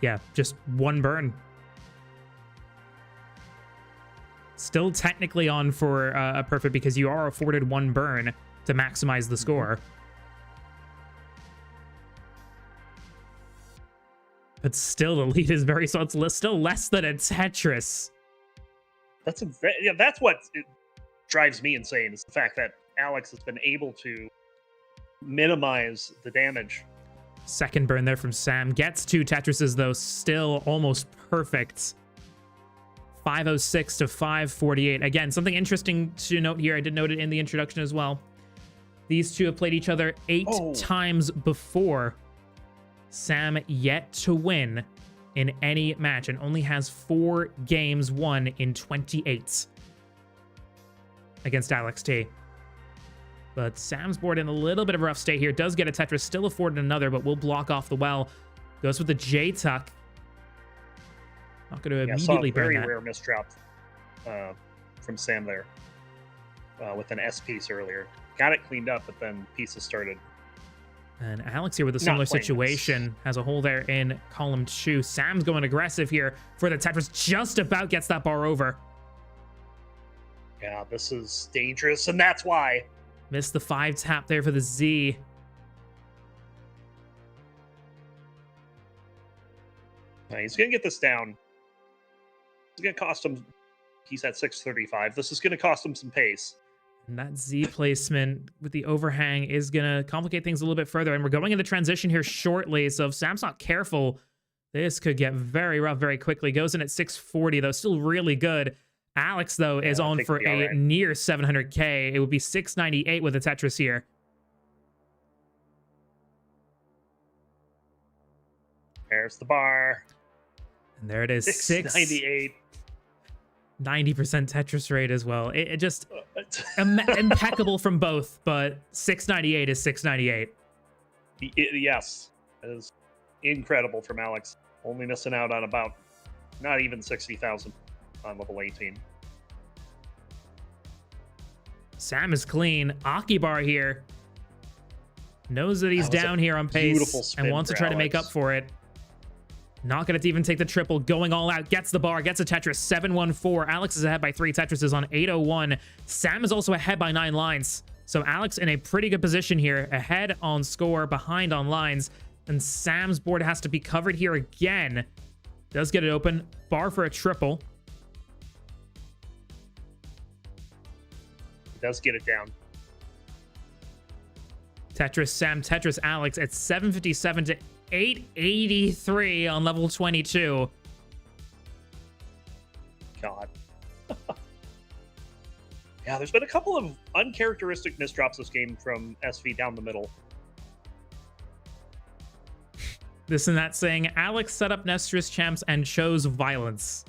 Yeah, just one burn. Still technically on for a perfect because you are afforded one burn to maximize the score. But still, the lead is very so. It's still less than a Tetris. That's what drives me insane, is the fact that Alex has been able to minimize the damage. Second burn there from Sam. Gets 2 Tetrises, though, still almost perfect. 506 to 548. Again, something interesting to note here. I did note it in the introduction as well. These two have played each other 8 times before. Sam yet to win in any match and only has 4 games won in 28 against Alex T. But Sam's board in a little bit of a rough state here. Does get a Tetris, still afforded another, but will block off the well. Goes with the J tuck. Not going to Yeah, immediately saw a very burn that. rare misdrop from Sam there with an S piece earlier. Got it cleaned up, but then pieces started. And Alex here with a similar situation has a hole there in column 2. Sam's going aggressive here for the Tetris. Just about gets that bar over. Yeah, this is dangerous, and that's why. Missed the 5 tap there for the Z. He's going to get this down. It's going to cost him. He's at 635. This is going to cost him some pace. And that Z placement with the overhang is going to complicate things a little bit further. And we're going into transition here shortly. So if Sam's not careful, this could get very rough very quickly. Goes in at 640, though. Still really good. Alex, though, is on for a near 700K. It would be 698 with a Tetris here. There's the bar. And there it is. 698. 90% Tetris rate as well. It just impeccable from both, but 698 is 698. Yes, it is incredible from Alex. Only missing out on about not even 60,000 on level 18. Sam is clean. Akibar here knows that he's down here on pace and wants to try to make up for it. Not going to even take the triple, going all out, gets the bar, gets a Tetris, 714. Alex is ahead by 3 Tetrises on 801. Sam is also ahead by 9 lines. So Alex in a pretty good position here, ahead on score, behind on lines. And Sam's board has to be covered here again. Does get it open, bar for a triple. Does get it down. Tetris Sam, Tetris Alex at 757 to 883 on level 22. God. Yeah, there's been a couple of uncharacteristic misdrops this game from SV down the middle. This and that saying, Alex set up Nestrus champs and chose violence.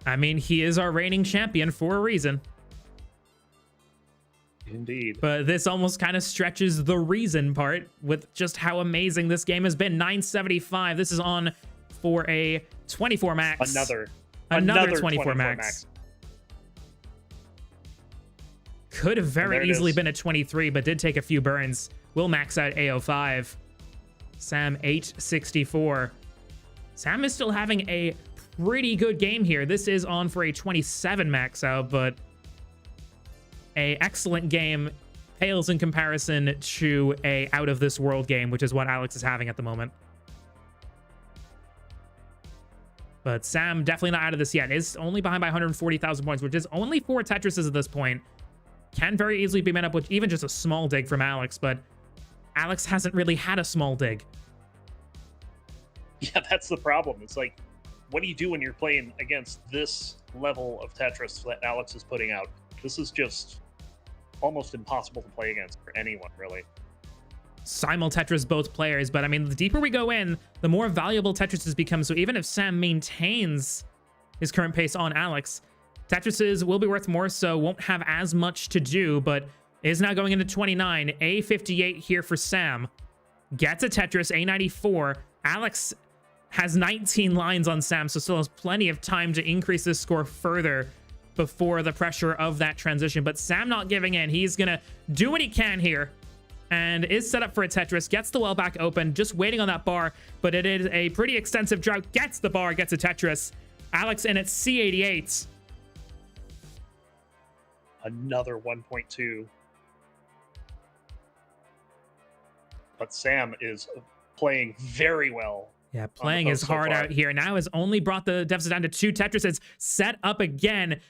I mean, he is our reigning champion for a reason. Indeed. But this almost kind of stretches the reason part with just how amazing this game has been. 975. This is on for a 24 max. Another 24 max. Could have very easily been a 23, but did take a few burns. Will max out AO5. Sam 864. Sam is still having a pretty good game here. This is on for a 27 max out, but a excellent game pales in comparison to a out of this world game, which is what Alex is having at the moment. But Sam definitely not out of this yet. Is only behind by 140,000 points, which is only 4 Tetrises at this point. Can very easily be met up with even just a small dig from Alex, but Alex hasn't really had a small dig. Yeah, that's the problem. It's like, what do you do when you're playing against this level of Tetris that Alex is putting out? This is just almost impossible to play against for anyone, really. Simul Tetris both players, but I mean, the deeper we go in, the more valuable Tetris has become. So even if Sam maintains his current pace on Alex, Tetrises will be worth more, so won't have as much to do, but is now going into 29. A58 here for Sam. Gets a Tetris, A94. Alex has 19 lines on Sam, so still has plenty of time to increase this score further before the pressure of that transition. But Sam not giving in. He's going to do what he can here and is set up for a Tetris. Gets the well back open, just waiting on that bar, but it is a pretty extensive drought. Gets the bar, gets a Tetris. Alex in at C88. Another 1.2. But Sam is playing very well. Yeah, playing his heart out here. Now has only brought the deficit down to 2 Tetrises. Set up again.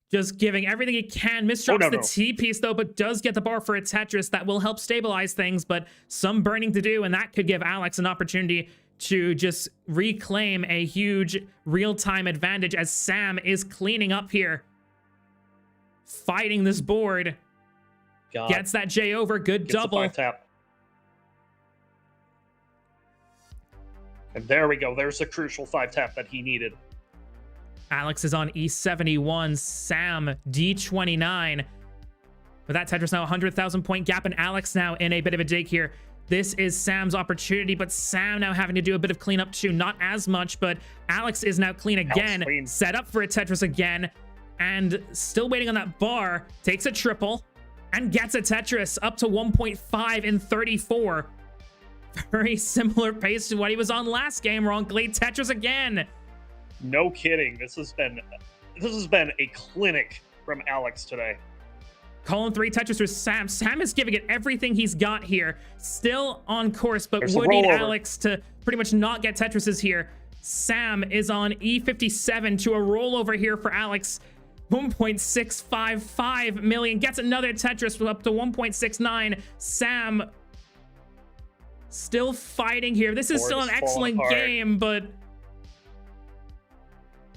Just giving everything he can. Misdrops the T-piece, though, but does get the bar for a Tetris. That will help stabilize things, but some burning to do, and that could give Alex an opportunity to just reclaim a huge real-time advantage as Sam is cleaning up here. Fighting this board. God. Gets that J over. Good double. A 5-tap. And there we go. There's the crucial 5-tap that he needed. Alex is on E71. Sam, D29. But that Tetris now 100,000 point gap, and Alex now in a bit of a dig here. This is Sam's opportunity, but Sam now having to do a bit of cleanup too. Not as much, but Alex is now clean again. Clean. Set up for a Tetris again, and still waiting on that bar. Takes a triple and gets a Tetris up to 1.5 in 34. Very similar pace to what he was on last game, Ronkley. Tetris again. No kidding. This has been a clinic from Alex today. Column 3 Tetris for Sam. Sam is giving it everything he's got here. Still on course, but There's would need Alex to pretty much not get Tetrises here. Sam is on E57 to a rollover here for Alex. 1.655 million. Gets another Tetris up to 1.69. Sam still fighting here. This is still an excellent game, but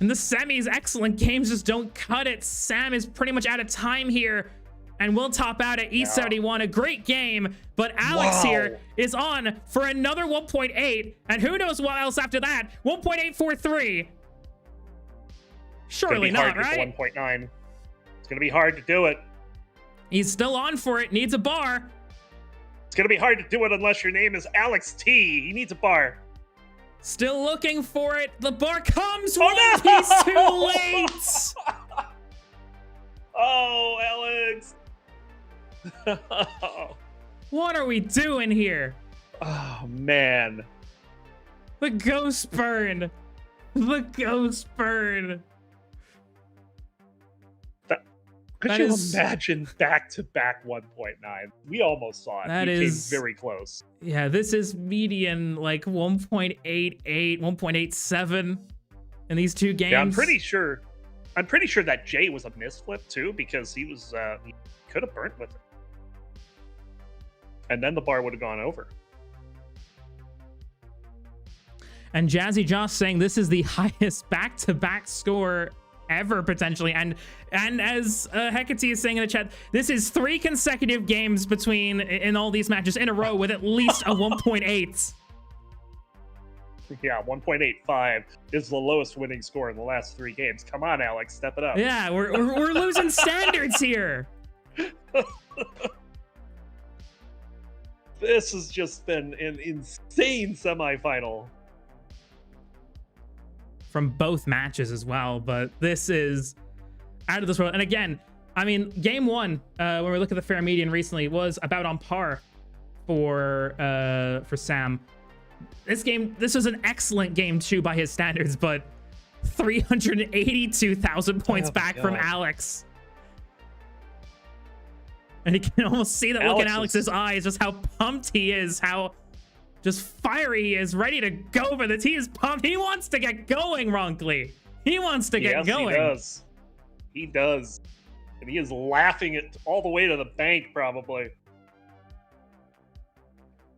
in the semis, excellent games just don't cut it. Sam is pretty much out of time here and will top out at E71. A great game, but Alex here is on for another 1.8, and who knows what else after that. 1.843. Surely not, right? 1.9. It's gonna be hard to do it. He's still on for it. Needs a bar. It's gonna be hard to do it unless your name is Alex T. He needs a bar. Still looking for it. The bar comes. Oh, one no! piece too late. Oh, Alex. What are we doing here? Oh, man. The ghost burn. The ghost burn. Could you imagine back-to-back 1.9? We almost saw it. That we is came very close. Yeah, this is median like 1.88, 1.87 in these two games. Yeah, I'm pretty sure that Jay was a misflip too, because he was he could have burnt with it. And then the bar would have gone over. And Jazzy Josh saying this is the highest back-to-back score ever, potentially. And as Hecate is saying in the chat, this is 3 consecutive games in all these matches in a row with at least a 1.8. Yeah, 1.85 is the lowest winning score in the last 3 games. Come on, Alex, step it up. Yeah, we're losing standards here. This has just been an insane semifinal. From both matches as well, but this is out of this world. And again, I mean, game 1, when we look at the fair median recently, was about on par for Sam. This was an excellent game 2 by his standards, but 382,000 points back from Alex. And you can almost see that look in Alex's eyes, just how pumped he is, how just fiery he is, ready to go for this. He is pumped. He wants to get going, Ronkley. He wants to get going. He does. He does. And he is laughing it all the way to the bank, probably.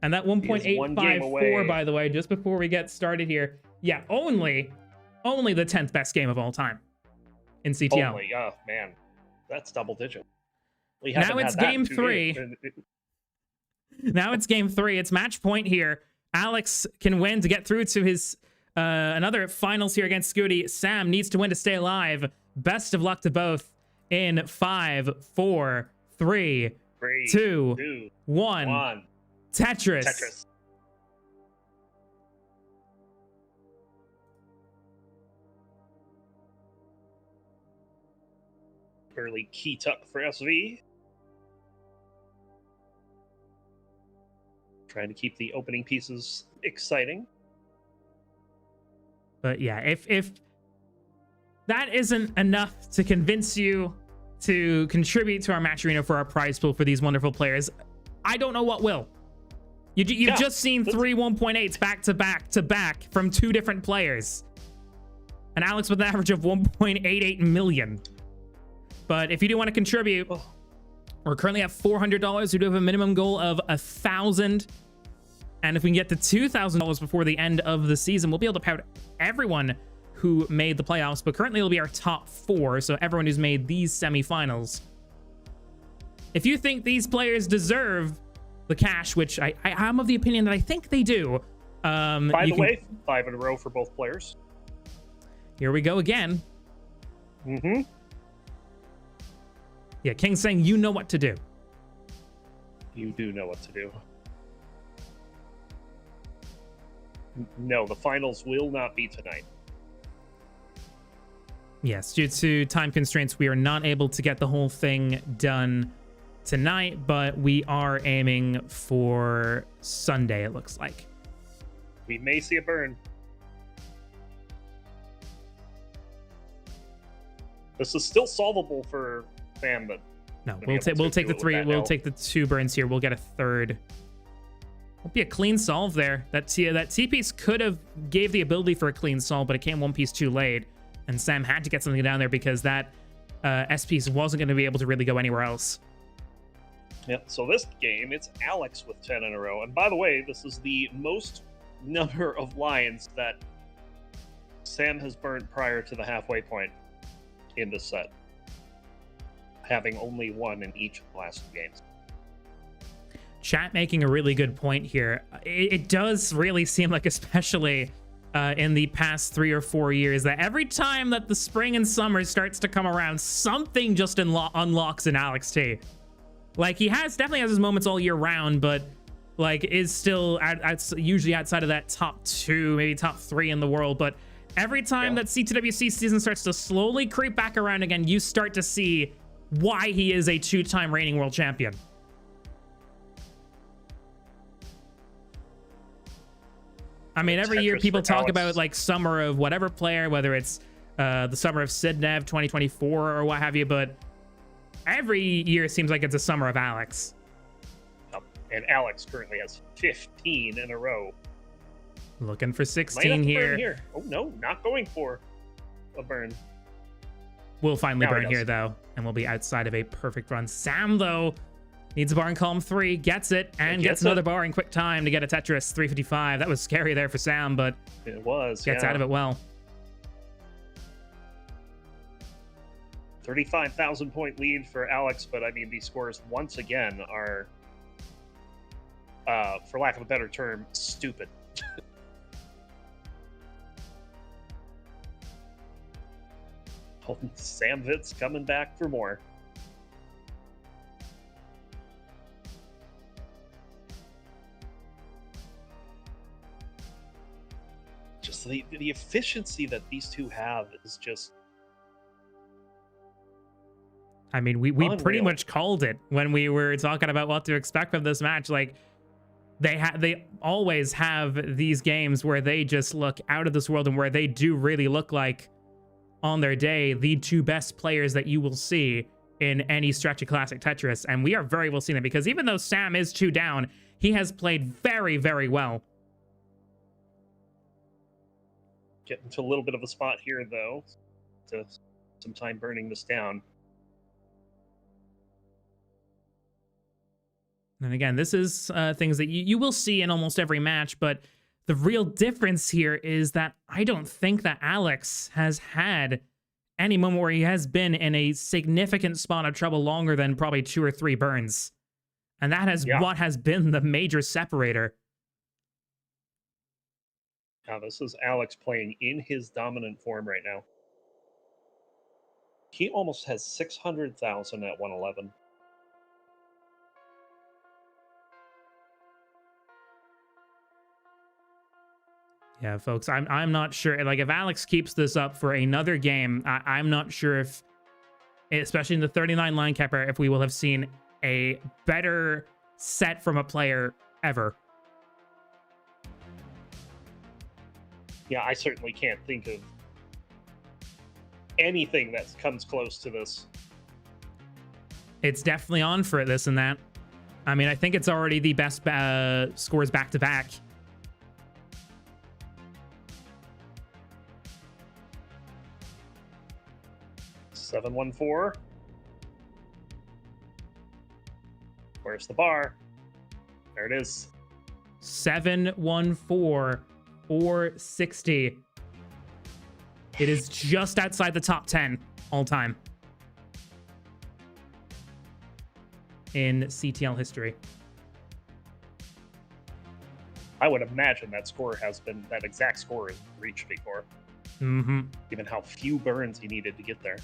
And that 1.854, by the way, just before we get started here. Yeah, only the 10th best game of all time in CTL. Only, oh man, that's double digit. Now it's game 3. Now it's game 3. It's match point here. Alex can win to get through to his another finals here against Scuti. Sam needs to win to stay alive. Best of luck to both in 5, 4, 3, 2, 1. Tetris. Early key tuck for SV. Trying to keep the opening pieces exciting. But yeah, if that isn't enough to convince you to contribute to our Matcherino for our prize pool for these wonderful players, I don't know what will. You've just seen 3 1.8s back to back from 2 different players. And Alex with an average of 1.88 million. But if you do want to contribute, we're currently at $400. We do have a minimum goal of $1,000. And if we can get to $2,000 before the end of the season, we'll be able to pay out everyone who made the playoffs. But currently it'll be our top 4. So everyone who's made these semifinals. If you think these players deserve the cash, which I'm of the opinion that I think they do. By the way, 5 in a row for both players. Here we go again. Yeah, King's saying you know what to do. You do know what to do. No, the finals will not be tonight. Yes, due to time constraints, we are not able to get the whole thing done tonight, but we are aiming for Sunday, it looks like. We may see a burn. This is still solvable for Sam, but no, we'll take the three. We'll take the 2 burns here. We'll get a third. Won't be a clean solve there. That T piece could have gave the ability for a clean solve, but it came 1 piece too late, and Sam had to get something down there because that S piece wasn't going to be able to really go anywhere else. Yep. So this game, it's Alex with 10 in a row, and by the way, this is the most number of lines that Sam has burned prior to the halfway point in this set, having only 1 in each of the last 2 games. Chat making a really good point here. It does really seem like, especially in the past 3 or 4 years, that every time that the spring and summer starts to come around, something just unlocks in Alex T. Like, he definitely has his moments all year round, but like is still usually outside of that top 2, maybe top 3 in the world. But every time that C2WC season starts to slowly creep back around again, you start to see why he is a 2-time reigning world champion. I mean, every year people talk about like summer of whatever player, whether it's the summer of Sidnev 2024 or what have you, but every year seems like it's a summer of Alex. And Alex currently has 15 in a row. Looking for 16 here. Oh no, not going for a burn. We'll finally burn here though, and we'll be outside of a perfect run. Sam though needs a bar in column 3, gets it, and gets another bar in quick time to get a Tetris 355. That was scary there for Sam, but it was. Gets out of it well. 35,000 point lead for Alex, but I mean these scores once again are, for lack of a better term, stupid. Sam Vitz coming back for more. Just the efficiency that these two have is just... I mean, we pretty much called it when we were talking about what to expect from this match. Like, they always have these games where they just look out of this world and where they do really look like, on their day, the 2 best players that you will see in any stretch of Classic Tetris. And we are very well seeing it, because even though Sam is 2 down, he has played very, very well. Getting to a little bit of a spot here, though, to some time burning this down. And again, this is things that you will see in almost every match, but the real difference here is that I don't think that Alex has had any moment where he has been in a significant spot of trouble longer than probably 2 or 3 burns. And that is what has been the major separator. Now, this is Alex playing in his dominant form right now. He almost has 600,000 at 111. Yeah, folks, I'm not sure. Like, if Alex keeps this up for another game, I'm not sure if, especially in the 39 line capper, if we will have seen a better set from a player ever. Yeah, I certainly can't think of anything that comes close to this. It's definitely on for this and that. I mean, I think it's already the best scores back-to-back. $714. Where's the bar? There it is. 714, 460. It is just outside the top 10 all time in CTL history. I would imagine that exact score is reached before. Mm-hmm. Given how few burns he needed to get there.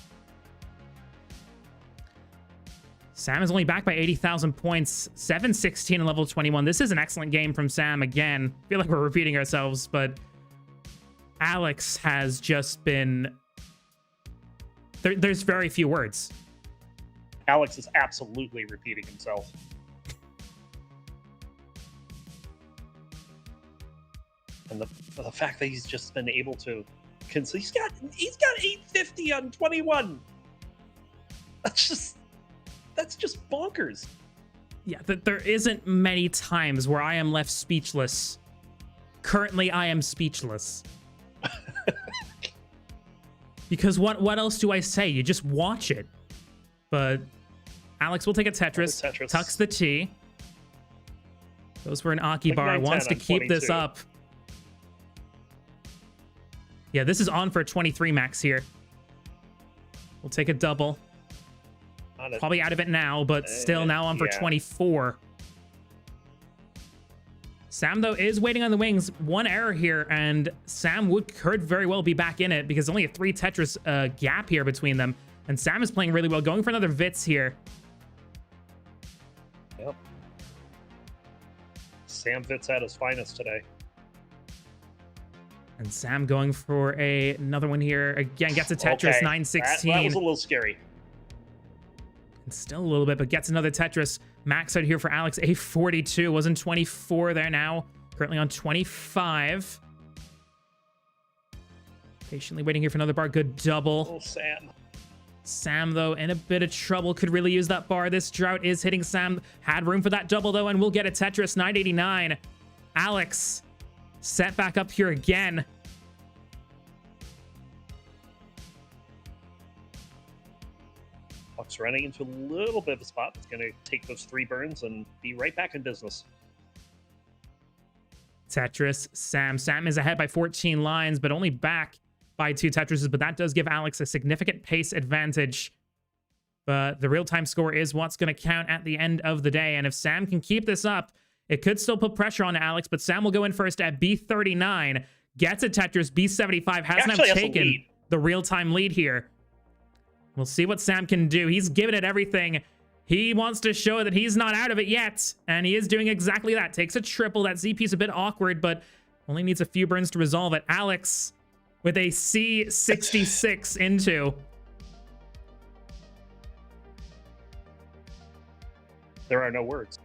Sam is only back by 80,000 points, 716 in level 21. This is an excellent game from Sam again. I feel like we're repeating ourselves, but Alex has just been... There's very few words. Alex is absolutely repeating himself. And the fact that he's just been able to... He's got 850 on 21. That's just bonkers. Yeah, there isn't many times where I am left speechless. Currently, I am speechless. Because what else do I say? You just watch it. But Alex will take a Tetris. Tucks the T. Goes for an Aki bar. Wants to keep this up. Yeah, this is on for a 23 max here. We'll take a double. Probably out of it now, but still now on for 24. Sam, though, is waiting on the wings. One error here, and Sam could very well be back in it because only a 3 Tetris gap here between them. And Sam is playing really well, going for another Vitz here. Yep. Sam Vitz at his finest today. And Sam going for another one here. Again, gets a Tetris, okay. 916. That was a little scary. And still a little bit, but gets another Tetris. Max out here for Alex, a 42. Was in 24 there now. Currently on 25. Patiently waiting here for another bar. Good double. Oh, Sam. Sam, though, in a bit of trouble. Could really use that bar. This drought is hitting Sam. Had room for that double, though, and we'll get a Tetris, 989. Alex set back up here again. Buck's running into a little bit of a spot. It's going to take those 3 burns and be right back in business. Tetris, Sam. Sam is ahead by 14 lines, but only back by 2 Tetrises, but that does give Alex a significant pace advantage. But the real-time score is what's going to count at the end of the day, and if Sam can keep this up, it could still put pressure on Alex, but Sam will go in first at B39, gets a Tetris, B75, hasn't taken the real-time lead here. We'll see what Sam can do. He's given it everything. He wants to show that he's not out of it yet, and he is doing exactly that. Takes a triple. That ZP is a bit awkward, but only needs a few burns to resolve it. Alex with a C66 into. There are no words.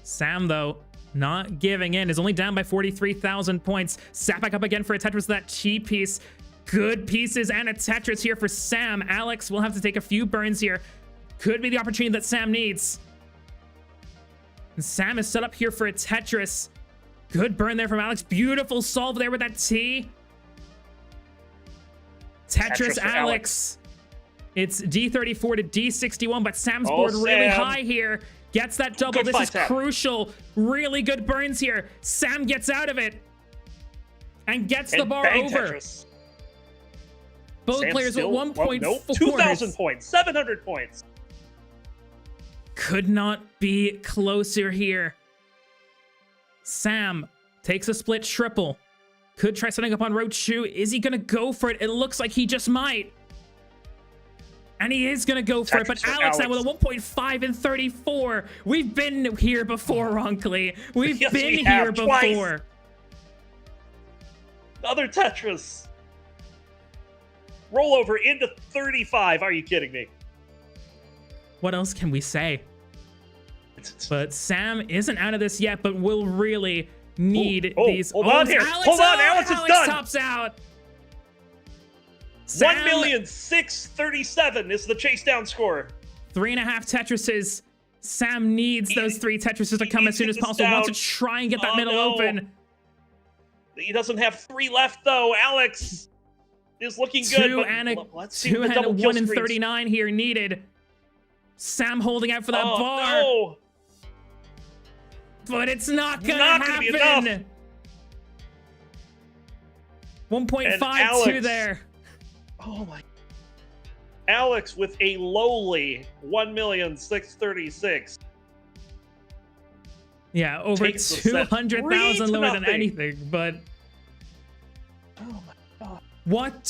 Sam, though, not giving in. Is only down by 43,000 points. Sat back up again for a Tetris. That Chi piece. Good pieces and a Tetris here for Sam. Alex will have to take a few burns here. Could be the opportunity that Sam needs. And Sam is set up here for a Tetris. Good burn there from Alex. Beautiful solve there with that T. Tetris Alex. It's D34 to D61, but Sam's board really high here. Gets that double. This is crucial. Really good burns here. Sam gets out of it and gets the bar over. Tetris. Both Sam players still, with 1.4. Nope, 2,000 points, 700 points. Could not be closer here. Sam takes a split triple. Could try setting up on row 2. Is he going to go for it? It looks like he just might. And he is going to go for it, but Alex now with a 1.5 and 34. We've been here before, Ronkley. We've been here before. Twice. Another Tetris. Roll over into 35. Are you kidding me? What else can we say? But Sam isn't out of this yet, but will really need these. Hold on here. Hold on. Alex is done. Tops out. 1,637,000 is the chase down score. 3.5 Tetrises. Sam needs those 3 Tetrises to come as soon as possible. Wants to try and get that middle open. He doesn't have 3 left, though. Alex is looking good. Let's see two and a 1 in 39 here needed. Sam holding out for that bar. No. But it's not going to happen. 1.52 there. Oh my. Alex with a lowly 1,636,000. Yeah, over 200,000 lower than anything, but oh my god. What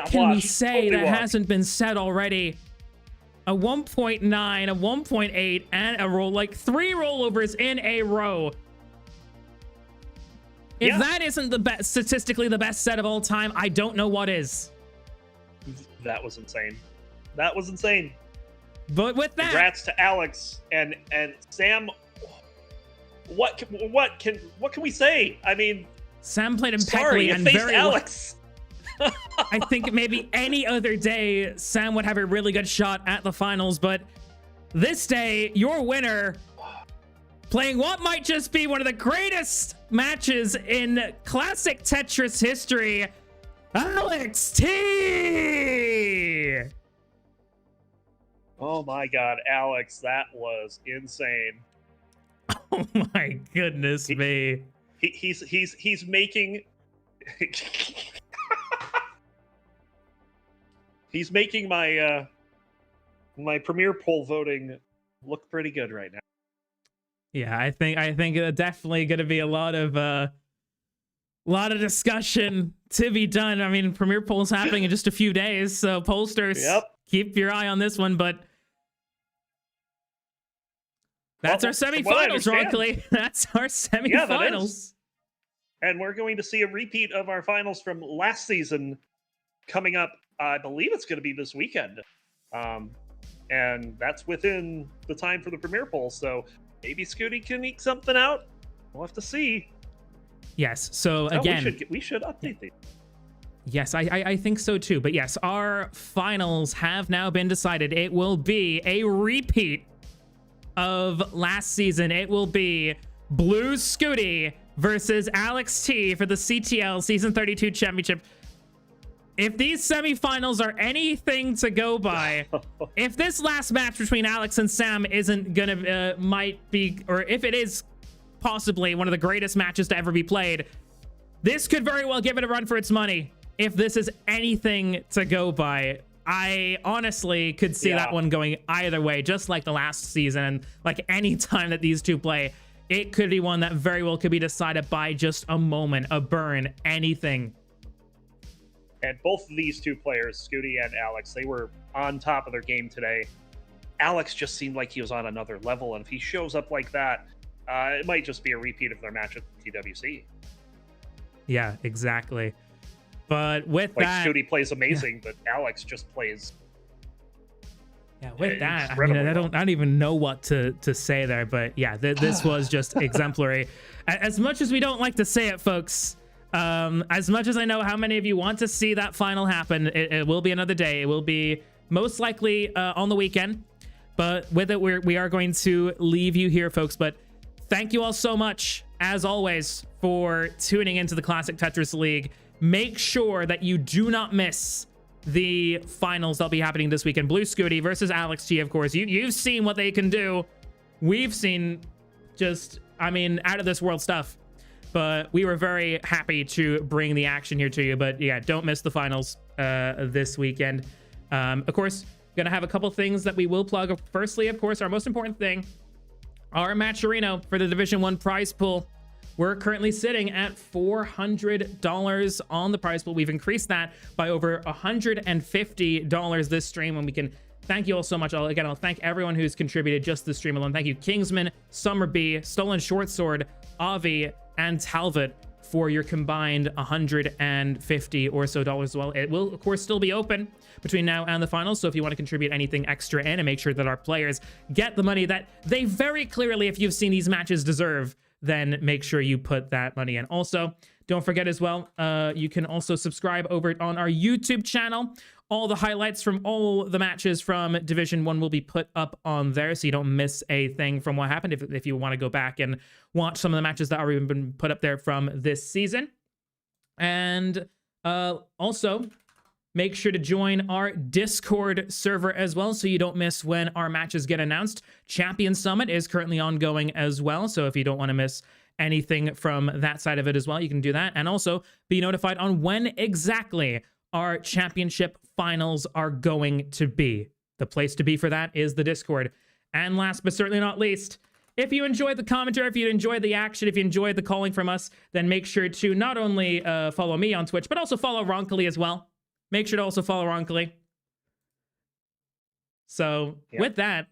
can we say that hasn't been said already? a 1.9, a 1.8, and a roll, like 3 rollovers in a row. If that isn't the best, statistically the best set of all time, I don't know what is. That was insane. That was insane. But with that, congrats to Alex and Sam. What can we say? I mean, Sam played impeccably and faced very Alex. I think maybe any other day Sam would have a really good shot at the finals, but this day, your winner, playing what might just be one of the greatest matches in classic Tetris history, Alex T! Oh my God, Alex, that was insane. Oh my goodness me. He's making he's making my my premier poll voting look pretty good right now. Yeah, I think definitely going to be a lot of discussion to be done. I mean, premier poll's happening in just a few days, so pollsters, keep your eye on this one. But that's our semifinals, Ronckley. That's our semifinals. Yeah, that is. And we're going to see a repeat of our finals from last season coming up. I believe it's going to be this weekend. And that's within the time for the premier poll. So maybe Scuti can eke something out. We'll have to see. Yes. So again, we should update these. Yes, I think so too. But yes, our finals have now been decided. It will be a repeat of last season. It will be Blue Scuti versus Alex T for the CTL Season 32 Championship. If these semifinals are anything to go by, if this last match between Alex and Sam isn't gonna, might be, or if it is possibly one of the greatest matches to ever be played, this could very well give it a run for its money. If this is anything to go by, I honestly could see that one going either way, just like the last season. Like any time that these two play, it could be one that very well could be decided by just a moment, a burn, anything. And both of these two players, Scuti and Alex, they were on top of their game today. Alex just seemed like he was on another level, and if he shows up like that, it might just be a repeat of their match at TWC. Yeah, exactly. But with that, Scuti plays amazing, but Alex just plays. Yeah, with that, I mean, I don't even know what to say there. But yeah, this was just exemplary. As much as we don't like to say it, folks. As much as I know how many of you want to see that final happen, it will be another day. It will be most likely on the weekend. But with it, we are going to leave you here, folks. But thank you all so much, as always, for tuning into the Classic Tetris League. Make sure that you do not miss the finals that'll be happening this weekend. Blue Scuti versus Alex T, of course. You've seen what they can do. We've seen just, I mean, out of this world stuff. But we were very happy to bring the action here to you. But yeah, don't miss the finals this weekend. Of course, gonna have a couple things that we will plug. Firstly, of course, our most important thing, our Matcherino for the Division 1 prize pool. We're currently sitting at $400 on the prize pool. We've increased that by over $150 this stream, and we can thank you all so much. I'll thank everyone who's contributed just this stream alone. Thank you, Kingsman, Summer B, Stolen Short Sword, Avi, and Talbot for your combined $150 or so as well. It will, of course, still be open between now and the finals, so if you want to contribute anything extra in and make sure that our players get the money that they very clearly, if you've seen these matches, deserve, then make sure you put that money in. Also, don't forget as well, you can also subscribe over on our YouTube channel. All the highlights from all the matches from Division 1 will be put up on there, so you don't miss a thing from what happened if you want to go back and watch some of the matches that have already been put up there from this season. And also, make sure to join our Discord server as well, so you don't miss when our matches get announced. Champion Summit is currently ongoing as well, so if you don't want to miss anything from that side of it as well, you can do that. And also, be notified on when exactly our championship finals are going to be. The place to be for that is the Discord. And last but certainly not least, if you enjoyed the commentary, if you enjoyed the action, if you enjoyed the calling from us, then make sure to not only follow me on Twitch, but also follow Ronckley as well. Make sure to also follow Ronckley. So with that,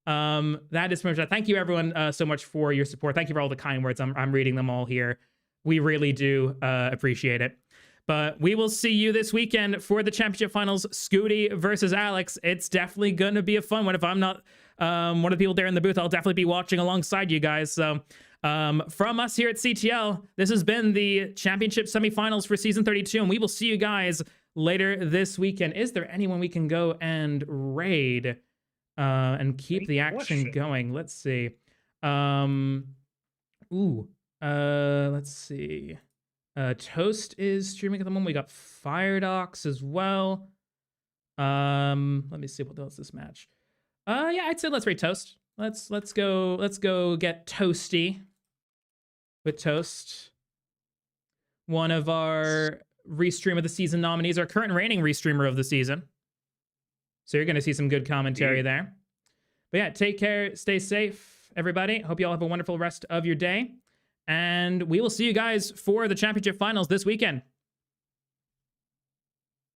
that is pretty much that. Thank you everyone so much for your support. Thank you for all the kind words. I'm reading them all here. We really do appreciate it. But we will see you this weekend for the championship finals, Scuti versus Alex. It's definitely going to be a fun one. If I'm not one of the people there in the booth, I'll definitely be watching alongside you guys. So from us here at CTL, this has been the championship semifinals for season 32, and we will see you guys later this weekend. Is there anyone we can go and raid and keep the action going? Let's see. Let's see. Toast is streaming at the moment. We got Firedox as well. Let me see what else this match. Yeah, I'd say let's raid Toast. Let's go get Toasty with Toast. One of our Restream of the Season nominees, our current reigning Restreamer of the season. So you're gonna see some good commentary there. But yeah, take care, stay safe, everybody. Hope you all have a wonderful rest of your day. And we will see you guys for the championship finals this weekend.